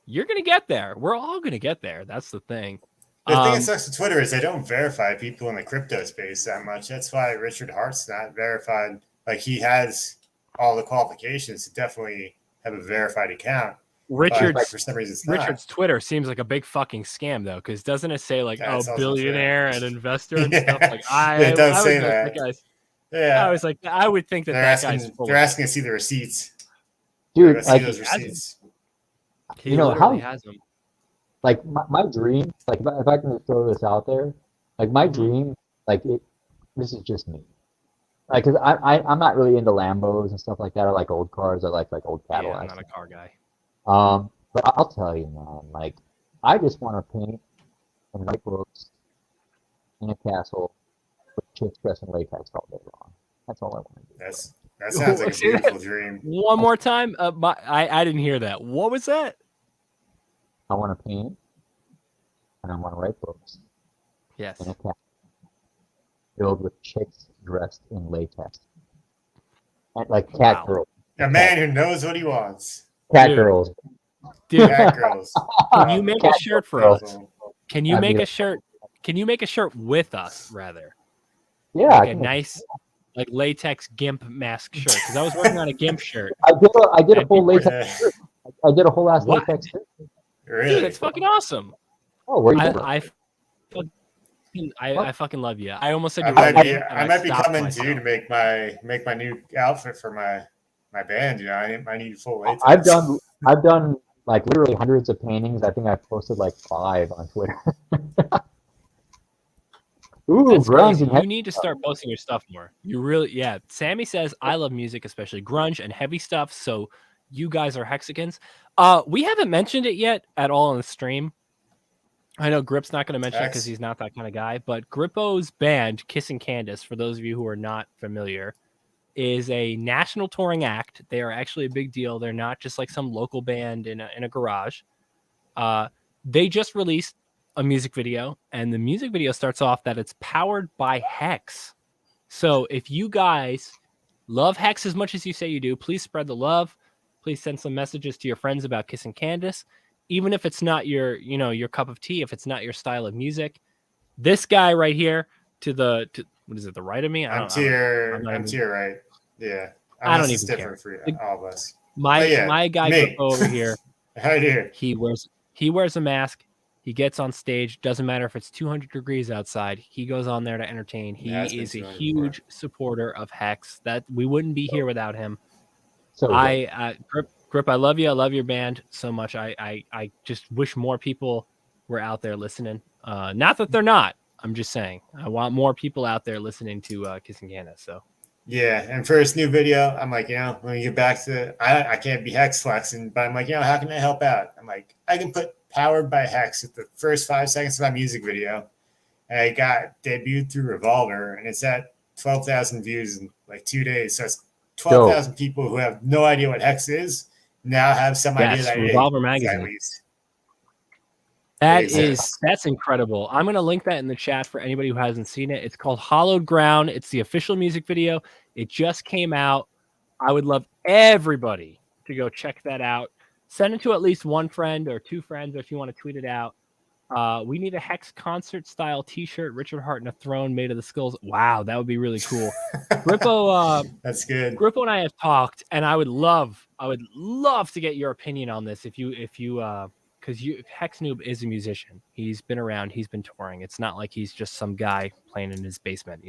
You're gonna get there. We're all gonna get there. That's the thing. The thing that sucks with Twitter is they don't verify people in the crypto space that much. That's why Richard Hart's not verified. Like, he has all the qualifications to definitely have a verified account. Richard's, for some reason, Richard's Twitter seems like a big fucking scam though, because doesn't it say like, billionaire and investor and stuff? Like, it does say that. Yeah, I was like, I would think that guy's full. They're asking to see the receipts. Dude, like, those receipts. He literally has them. Like, my dream, like, if I can throw this out there, like, my dream, like, this is just me. Like, cause I'm not really into Lambos and stuff like that. I like old cars. I like old Cadillacs. Yeah, I'm not a car guy. But I'll tell you, man, like, I just want to paint and write books in a castle with chicks dressed in latex all day long. That's all I want to do. That sounds like a beautiful dream. One more time. I didn't hear that. What was that? I want to paint and I want to write books Yes. in a cat filled with chicks dressed in latex, and like cat girls. A man who knows what he wants. Cat girls. Dude, Cat girls. can you make a shirt for girls. us? Can you make a shirt? Can you make a shirt with us, rather? Yeah, Like a nice, like latex GIMP mask shirt. Because I was working on a GIMP shirt. I did a full latex shirt. I did a whole ass What? latex shirt. Really? Dude, that's fucking awesome. Oh, where you I fucking love you. I almost said I you might be coming to you to make my new outfit for my band. You know, I need full latex. I've done like literally hundreds of paintings. I think I've posted like 5 on Twitter. Ooh, that's grunge crazy. and You need to start posting your stuff more. You really, yeah. Sammy says I love music, especially grunge and heavy stuff. So you guys are Hexicans. We haven't mentioned it yet at all on the stream. I know Grip's not going to mention it because he's not that kind of guy. But Grippo's band, Kissing Candace, for those of you who are not familiar, is a national touring act. They are actually a big deal. They're not just like some local band in a garage. They just released a music video, and the music video starts off that it's powered by Hex. So if you guys love Hex as much as you say you do, please spread the love. Please send some messages to your friends about Kissing Candace. Even if it's not your cup of tea, if it's not your style of music, this guy right here to what is it, the right of me? I'm to your right. Yeah. I don't even care. For all of us. My guy over here. Right here. He wears a mask. He gets on stage. Doesn't matter if it's 200 degrees outside. He goes on there to entertain. He is a huge supporter of Hex. That we wouldn't be here without him. So Grip, I love you. I love your band so much. I just wish more people were out there listening. Not that they're not. I'm just saying I want more people out there listening to Kissing Candace. So. Yeah, and for this new video, I'm like, when we get back to, I can't be Hex flexing, but I'm like, how can I help out? I'm like, I can put powered by Hex at the first 5 seconds of my music video, and I got debuted through Revolver, and it's at 12,000 views in like 2 days. So it's 12,000 people who have no idea what Hex is now have some idea that Revolver magazine. At least. That's incredible. I'm going to link that in the chat for anybody who hasn't seen it. It's called Hollowed Ground. It's the official music video. It just came out. I would love everybody to go check that out. Send it to at least one friend or 2 friends, or if you want to tweet it out. We need a Hex concert style t-shirt, Richard Hart and a throne made of the skulls. Wow, that would be really cool. Grippo, that's good. Grippo and I have talked, and I would love to get your opinion on this if you because Hex Noob is a musician. He's been around. He's been touring. It's not like he's just some guy playing in his basement,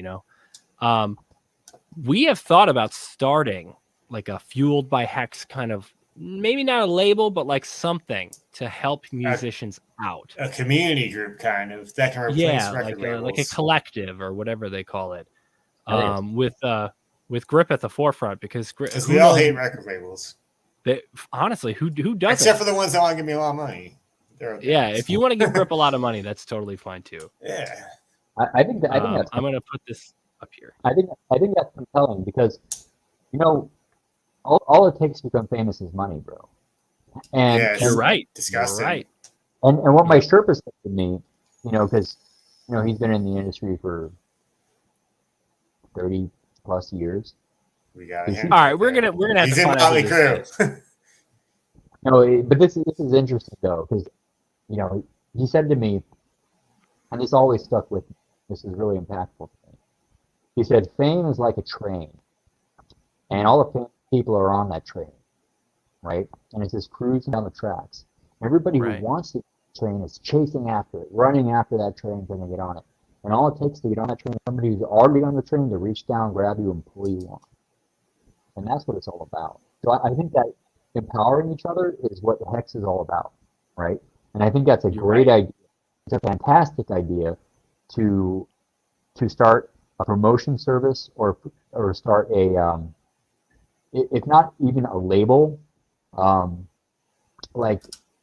We have thought about starting like a Fueled by Hex kind of, maybe not a label, but like something to help musicians out. A community group kind of that can replace record labels. Like a collective or whatever they call it. With Grip at the forefront, because we all hate record labels. Honestly, who doesn't? Except for the ones that want to give me a lot of money. Okay. Yeah, if you want to give Grip a lot of money, that's totally fine too. Yeah, I think that's. I'm going to put this up here. I think that's compelling because, all it takes to become famous is money, bro. And you're right. Disgusting. You're right. And what my Sherpa said to me, because he's been in the industry for 30 plus years. We got all right, we're gonna have he's to in find crew. No, but this is interesting though, because he said to me, and this always stuck with me. This is really impactful to me. He said, "Fame is like a train, and all the people are on that train, right? And it's just cruising down the tracks. Everybody who wants the train is chasing after it, running after that train trying to get on it. And all it takes to get on that train is somebody who's already on the train to reach down, grab you, and pull you on. And that's what it's all about. So I think that empowering each other is what Hex is all about, right? And I think that's a great idea. It's a fantastic idea to start a promotion service or start a if not even a label, like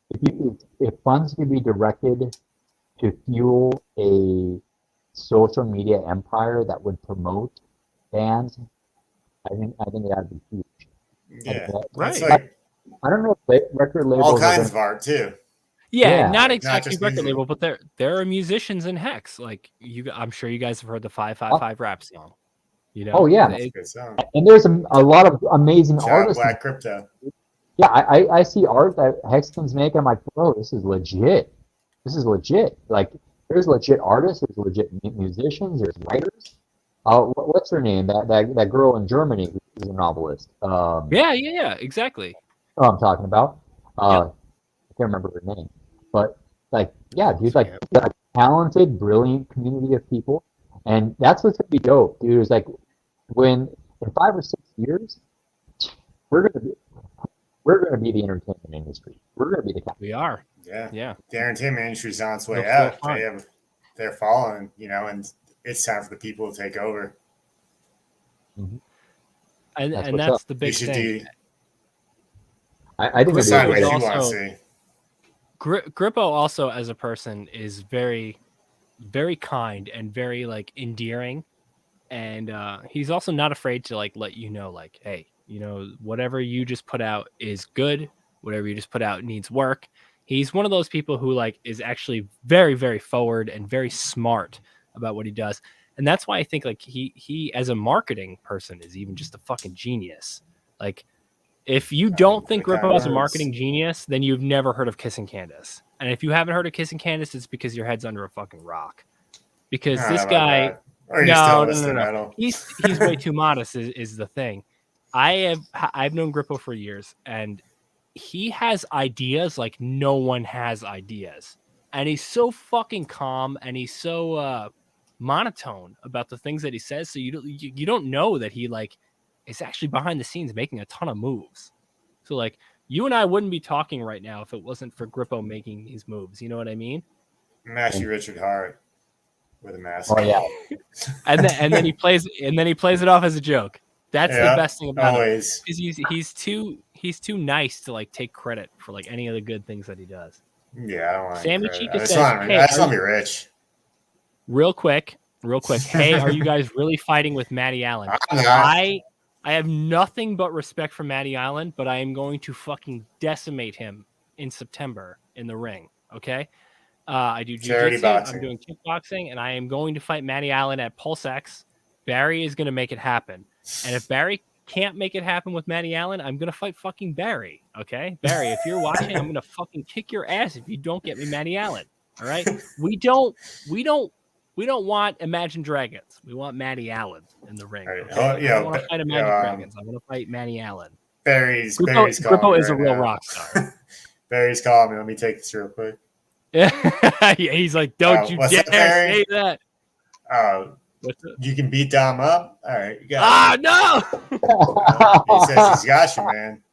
if funds could be directed to fuel a social media empire that would promote bands, I think that'd be huge. Yeah, I don't know if record labels all kinds of art too. Yeah, Yeah. not Like, exactly just record music. label, but there are musicians in Hex. Like I'm sure you guys have heard the 555 rap song. You know? Oh yeah, That's a good song. and there's a lot of amazing Shout out artists. Black Crypto. Yeah, I see art that Hexicans make. I'm like, bro, this is legit. This is legit. Like, there's legit artists. There's legit musicians. There's writers. What's her name? That girl in Germany who's a novelist. Yeah, exactly. Oh, I'm talking about. Yep. I can't remember her name, but like, yeah, dude, like, got a talented, brilliant community of people, and that's what's gonna be dope, dude. Is like when in 5 or 6 years, we're gonna be we're gonna be the entertainment industry. We're gonna be the We are. Yeah. Yeah. The entertainment industry's on its way It'll out. feel fun. They're falling, you know, and it's time for the people to take over. And That's and what's that's up. the You big should thing. do I think it'd be a decide great what was you want to also- see. Grippo also as a person is very, very kind and very like endearing, and he's also not afraid to like let you know, like, hey, you know, whatever you just put out is good. Whatever you just put out needs work. He's one of those people who like is actually very, very forward and very smart about what he does, and that's why I think like he as a marketing person is even just a fucking genius. Like, if you don't think With Grippo is a words. marketing genius, then you've never heard of Kissing Candace. And if you haven't heard of Kissing Candace, it's because your head's under a fucking rock. Because I don't this know about guy, that. Or you still no, listen to metal. he's way too modest. Is the thing. I've known Grippo for years, and he has ideas like no one has ideas, and he's so fucking calm, and he's so monotone about the things that he says. So you don't know that he like is actually behind the scenes making a ton of moves. So like you and I wouldn't be talking right now if it wasn't for Grippo making these moves. You know what I mean? I'm actually Richard Hart with a mask. Oh yeah, And then he plays it off as a joke. That's the best thing about him. Always. He's too nice to like take credit for like any of the good things that he does. Yeah, I don't want Sammy credit. Chica I just says, want "Hey, to be rich. real quick. Hey, are you guys really fighting with Matty Allen? I'm not. I have nothing but respect for Matty Allen, but I am going to fucking decimate him in September in the ring. Okay, I do Charity jiu-jitsu, boxing. I'm doing kickboxing, and I am going to fight Matty Allen at Pulse X. Barry is going to make it happen, and if Barry can't make it happen with Matty Allen, I'm going to fight fucking Barry. Okay, Barry, if you're watching, I'm going to fucking kick your ass if you don't get me Matty Allen. All right, we don't want Imagine Dragons. We want Matty Allen in the ring. Right. Okay? Oh, yeah, I don't want to fight Imagine Dragons. I want to fight Matty Allen. Barry's Grippo calling me is a right real now. rock star. Barry's calling me. Let me take this real quick. Yeah, he's like, don't you what's dare up, Barry? say that. What's up? You can beat Dom up? All right. You got No! He says he's got you, man.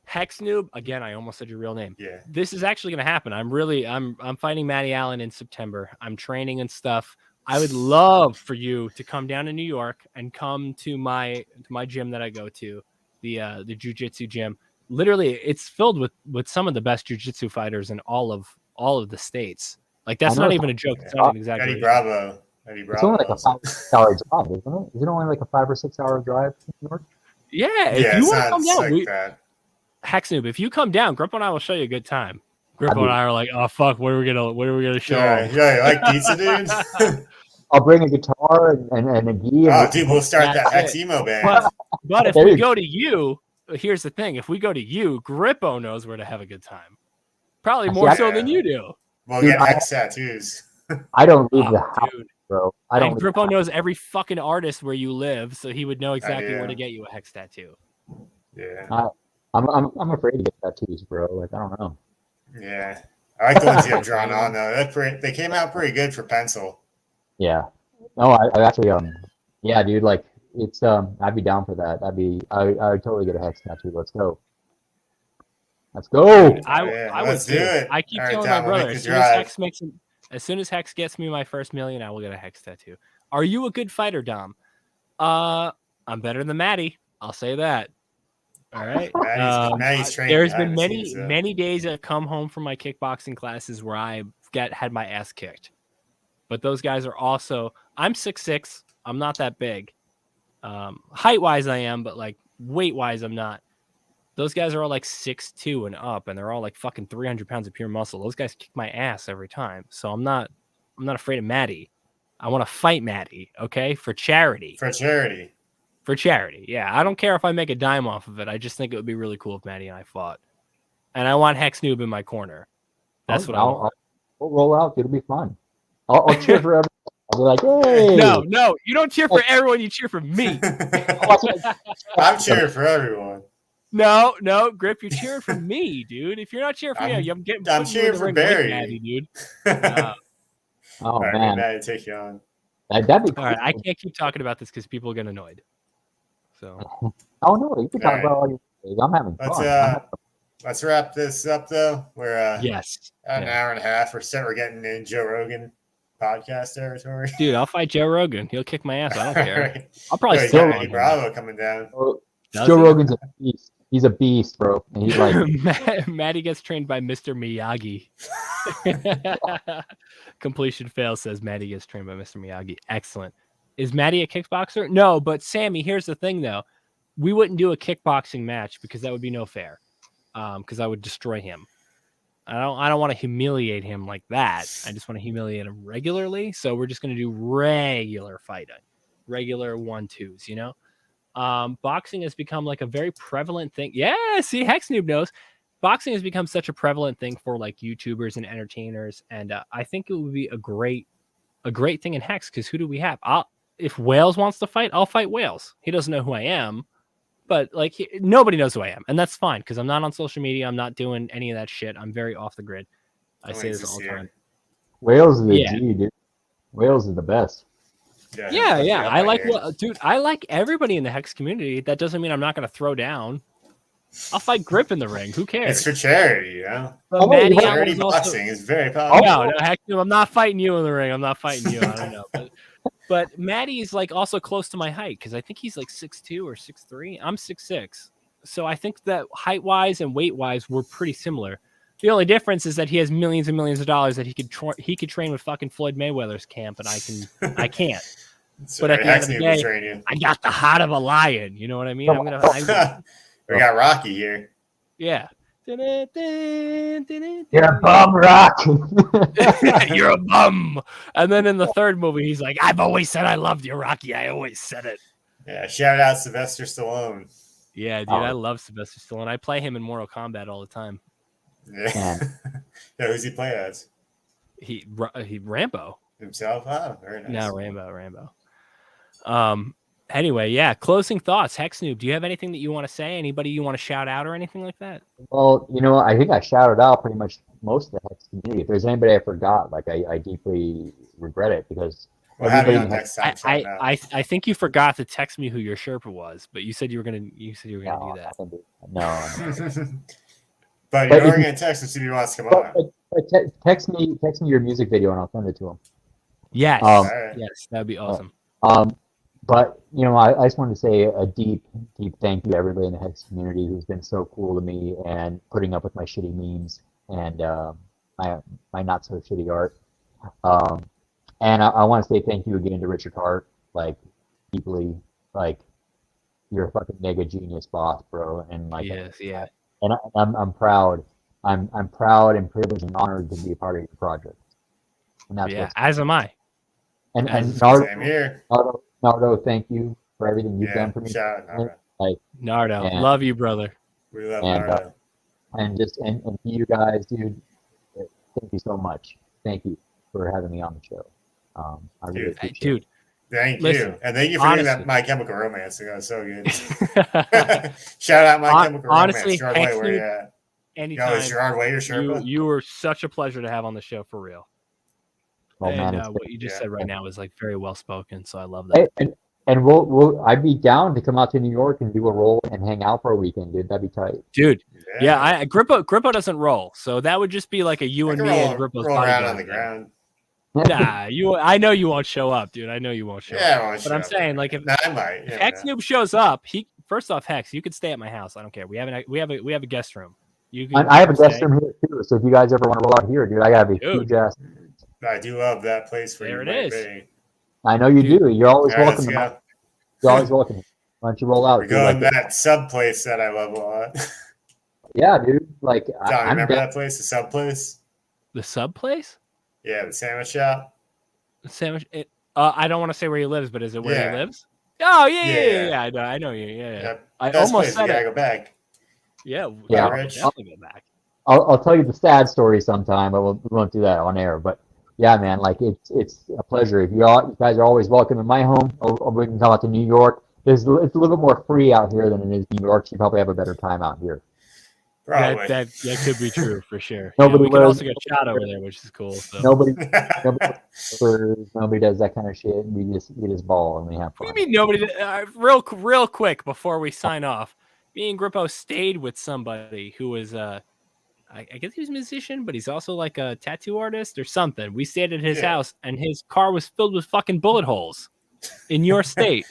Hex Noob, again, I almost said your real name. Yeah. This is actually going to happen. I'm fighting Matty Allen in September. I'm training and stuff. I would love for you to come down to New York and come to my gym that I go to, the jiu-jitsu gym. Literally, it's filled with some of the best jiu-jitsu fighters in all of the states. Like, that's not even a joke. It's not an exaggeration. Eddie Bravo. it's only like a 5-hour drive, isn't it? Is it only like a 5 or 6 hour drive from New York? Yeah, if you want to come down, like that. Hex Noob, if you come down, Grippo and I will show you a good time. Grippo and I are like, oh fuck, what are we gonna show him? Yeah, you like pizza, dude? I'll bring a guitar and a gi. Oh, dude, we'll start that Hex emo band. But if we go to you, here's the thing: if we go to you, Grippo knows where to have a good time. Probably more so than you do. We'll get Hex tattoos. I don't leave the house, dude. bro. I don't. And Grippo knows every fucking artist where you live, so he would know exactly where to get you a Hex tattoo. Yeah. I'm afraid to get tattoos, bro. Like, I don't know. Yeah. I like the ones you have drawn on though. They came out pretty good for pencil. Yeah. No, I actually yeah, dude, like it's I'd be down for that. I would totally get a Hex tattoo. Let's go. Let's go. I would do it. I keep telling my brother as soon as Hex gets me my first million, I will get a Hex tattoo. Are you a good fighter, Dom? I'm better than Matty. I'll say that. All right. Matty's trained. There's been many days I've come home from my kickboxing classes where I had my ass kicked. But those guys are also. I'm 6'6". I'm not that big. Height wise, I am, but like weight wise, I'm not. Those guys are all like 6'2" and up, and they're all like fucking 300 pounds of pure muscle. Those guys kick my ass every time. So I'm not afraid of Maddie. I want to fight Maddie, okay? For charity. For charity. For charity, yeah. I don't care if I make a dime off of it. I just think it would be really cool if Maddie and I fought. And I want Hex Noob in my corner. That's what I want. We'll roll out. It'll be fun. I'll cheer for everyone. I'll be like, hey. No. You don't cheer for everyone. You cheer for me. I'm cheering for everyone. No, Grip, you're cheering for me, dude. If you're not cheering for me, I'm cheering for Barry. Maddie, dude. Oh, right, man. Maddie, take you on. That'd be cool. All right, I can't keep talking about this because people get annoyed. So. Oh, no, you can talk about all your things. I'm having fun. Let's wrap this up, though. We're yes, an hour and a half. We're getting in Joe Rogan podcast territory. Dude, I'll fight Joe Rogan. He'll kick my ass. I don't care. Right. I'll probably still Eddie Bravo coming down. Joe Rogan's a beast. He's a beast, bro. And he's like Maddie gets trained by Mr. Miyagi. Completion fail, says Maddie gets trained by Mr. Miyagi. Excellent. Is Maddie a kickboxer? No, but Sammy, here's the thing though. We wouldn't do a kickboxing match because that would be no fair. Because I would destroy him. I don't want to humiliate him like that. I just want to humiliate him regularly. So we're just going to do regular fighting. Regular 1-2s, you know? Boxing has become like a very prevalent thing. Yeah, see, Hex Noob knows. Boxing has become such a prevalent thing for like YouTubers and entertainers, and I think it would be a great thing in Hex because who do we have? If Wales wants to fight, I'll fight Wales. He doesn't know who I am, but like nobody knows who I am, and that's fine because I'm not on social media. I'm not doing any of that shit. I'm very off the grid. I say this all the time. Wales is the G, dude. Wales is the best. Yeah. I like everybody in the Hex community. That doesn't mean I'm not going to throw down. I'll fight Grip in the ring. Who cares? It's for charity, you know. Charity boxing is very popular. No, Hex Noob, I'm not fighting you in the ring. I'm not fighting you. I don't know. But Maddie is like also close to my height because I think he's like 6'2" or 6'3". I'm 6'6". So I think that height wise and weight wise we're pretty similar. The only difference is that he has millions and millions of dollars that he could train with fucking Floyd Mayweather's camp, and I can't. But at the end of the day, I got the heart of a lion. You know what I mean? We got Rocky here. Yeah. You're a bum, Rock. You're a bum. And then in the third movie, he's like, I've always said I loved you, Rocky. I always said it. Yeah, shout out Sylvester Stallone. Yeah, dude, I love Sylvester Stallone. I play him in Mortal Kombat all the time. Yeah. Who's he play as? He Rambo. Himself? Oh, very nice. No, Rambo. Anyway, yeah, closing thoughts. Hex Noob, do you have anything that you want to say? Anybody you want to shout out or anything like that? Well, you know, I think I shouted out pretty much most of the Hex community. If there's anybody I forgot, like I deeply regret it because I think you forgot to text me who your Sherpa was, but you said you were gonna do that. No. But you're going to text him see if he wants to come on. Text me your music video and I'll send it to him. Yes, right. Yes, that'd be awesome. But you know, I just wanted to say a deep thank you to everybody in the Hex community who's been so cool to me and putting up with my shitty memes and my not so shitty art. And I want to say thank you again to Richard Hart, like deeply, like you're a fucking mega genius boss, bro. And like yeah. And I'm proud. I'm proud and privileged and honored to be a part of your project. And that's as am I. And same here. Nardo, thank you for everything you've done for me. Shout out Nardo. Nardo, love you, brother. We love Nardo. And you guys, dude, thank you so much. Thank you for having me on the show. I really appreciate it. Thank you. And thank you for doing that My Chemical Romance. It was so good. Shout out My Chemical honestly, Romance. Gerard Way, where you at? Anytime. Is Gerard Way your Sherpa? You were such a pleasure to have on the show for real. Oh, man, what you just said right now is like very well spoken, so I love that. And I'd be down to come out to New York and do a roll and hang out for a weekend, dude. That'd be tight. Dude, yeah, Grippo doesn't roll, so that would just be like a you and me and Grippo's roll around on the ground. Nah, I know you won't show up, dude. I know you won't show up. But I'm saying, like, if I might. If Hex Noob shows up, first off, Hex, you could stay at my house. I don't care. We have a guest room. I have a guest room here too. So if you guys ever want to roll out here, dude, I gotta be huge ass. I do love that place for there you. There it is. I know you do. You're always welcome. You're always welcome. Why don't you roll out? We're going that sub place that I love a lot. Yeah, dude. Like, John, I'm remember down. that place, the sub place? The sub place? Yeah, the sandwich shop. The sandwich. I don't want to say where he lives, but is it where he Yeah. lives? Oh Yeah. yeah. I know you. Yeah. Yep. I Best almost place. said You gotta it. go back. Yeah. Yeah. We'll Rich. definitely go back. I'll tell you the sad story sometime, but we won't do that on air. But yeah, man, like it's a pleasure. If you guys are always welcome in my home, or we can come out to New York. It's a little bit more free out here than it is New York. So you probably have a better time out here. Probably. That could be true for sure. Nobody we could wears- also get shot over there, which is cool. So. Nobody does that kind of shit. We just ball and we have fun. What do you mean nobody? Real quick before we sign off, me and Grippo stayed with somebody who was I guess he was a musician, but he's also like a tattoo artist or something. We stayed at his house, and his car was filled with fucking bullet holes in your state.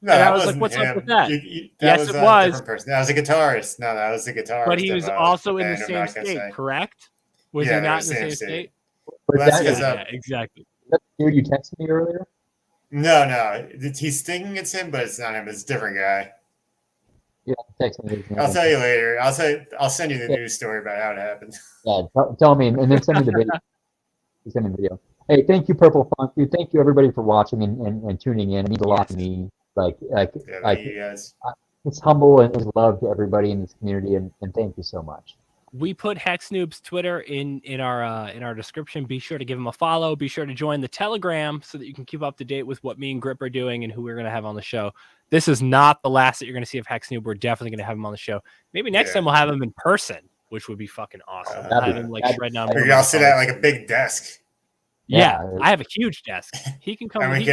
No, and that I was like, wasn't "What's him. up with that?" Yes, it a was. different person. That was a guitarist. No, that was the guitarist. But he was also in the band, I'm same not gonna state, say. correct? Was Yeah, he they're not the in the same same state. state? Well, that's That- because Yeah, exactly. that dude you texted me earlier? No, he's thinking it's him, but it's not him. It's a different guy. Yeah, text me his name. I'll tell you later. I'll send you the news story about how it happened. Yeah, tell me, and then send me the video. Send me the video. Hey, thank you, Purple Funk. Dude, thank you everybody for watching and tuning in. It means a lot to me. Like Yeah, thank you guys. it's humble and it's love to everybody in this community, and thank you so much. We put Hex Noob's Twitter in our description. Be sure to give him a follow. Be sure to join the Telegram so that you can keep up to date with what me and Grip are doing and who we're going to have on the show. This is not the last that you're going to see of Hex Noob. We're definitely going to have him on the show. Maybe next time we'll have him in person, which would be fucking awesome. We'll have him like shredding on. Maybe I'll sit at like a big desk. Yeah, I have a huge desk. He can come. And we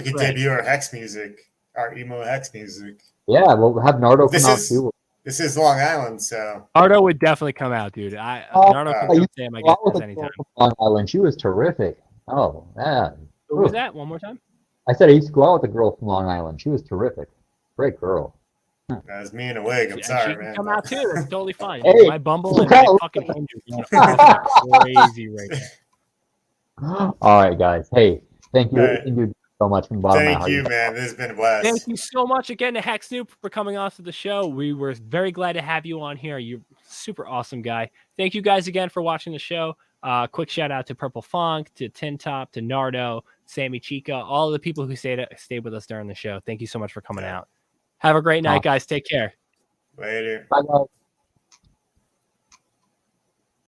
could debut our Hex music, our emo Hex music. Yeah, we'll have Nardo come out too. This is Long Island, so Nardo would definitely come out, dude. Nardo can come stay at my guest house anytime. Long Island, she was terrific. Oh man, Who was that? One more time. I said I used to go out with a girl from Long Island. She was terrific. Great girl. that was me in a wig. I'm She sorry, can man. come out too. That's totally fine. Hey, my Bumble and my fucking Hinge are crazy right now. All right, guys. Hey, thank you. Thank you so much from the bottom of my heart. Thank you, man. This has been a blast. Thank you so much again to Hex Noob for coming on to the show. We were very glad to have you on here. You're a super awesome guy. Thank you guys again for watching the show. Quick shout out to Purple Funk, to Tin Top, to Nardo, Sammy Chica, all of the people who stayed with us during the show. Thank you so much for coming out. Have a great night, guys. Take care. Later. Bye, guys.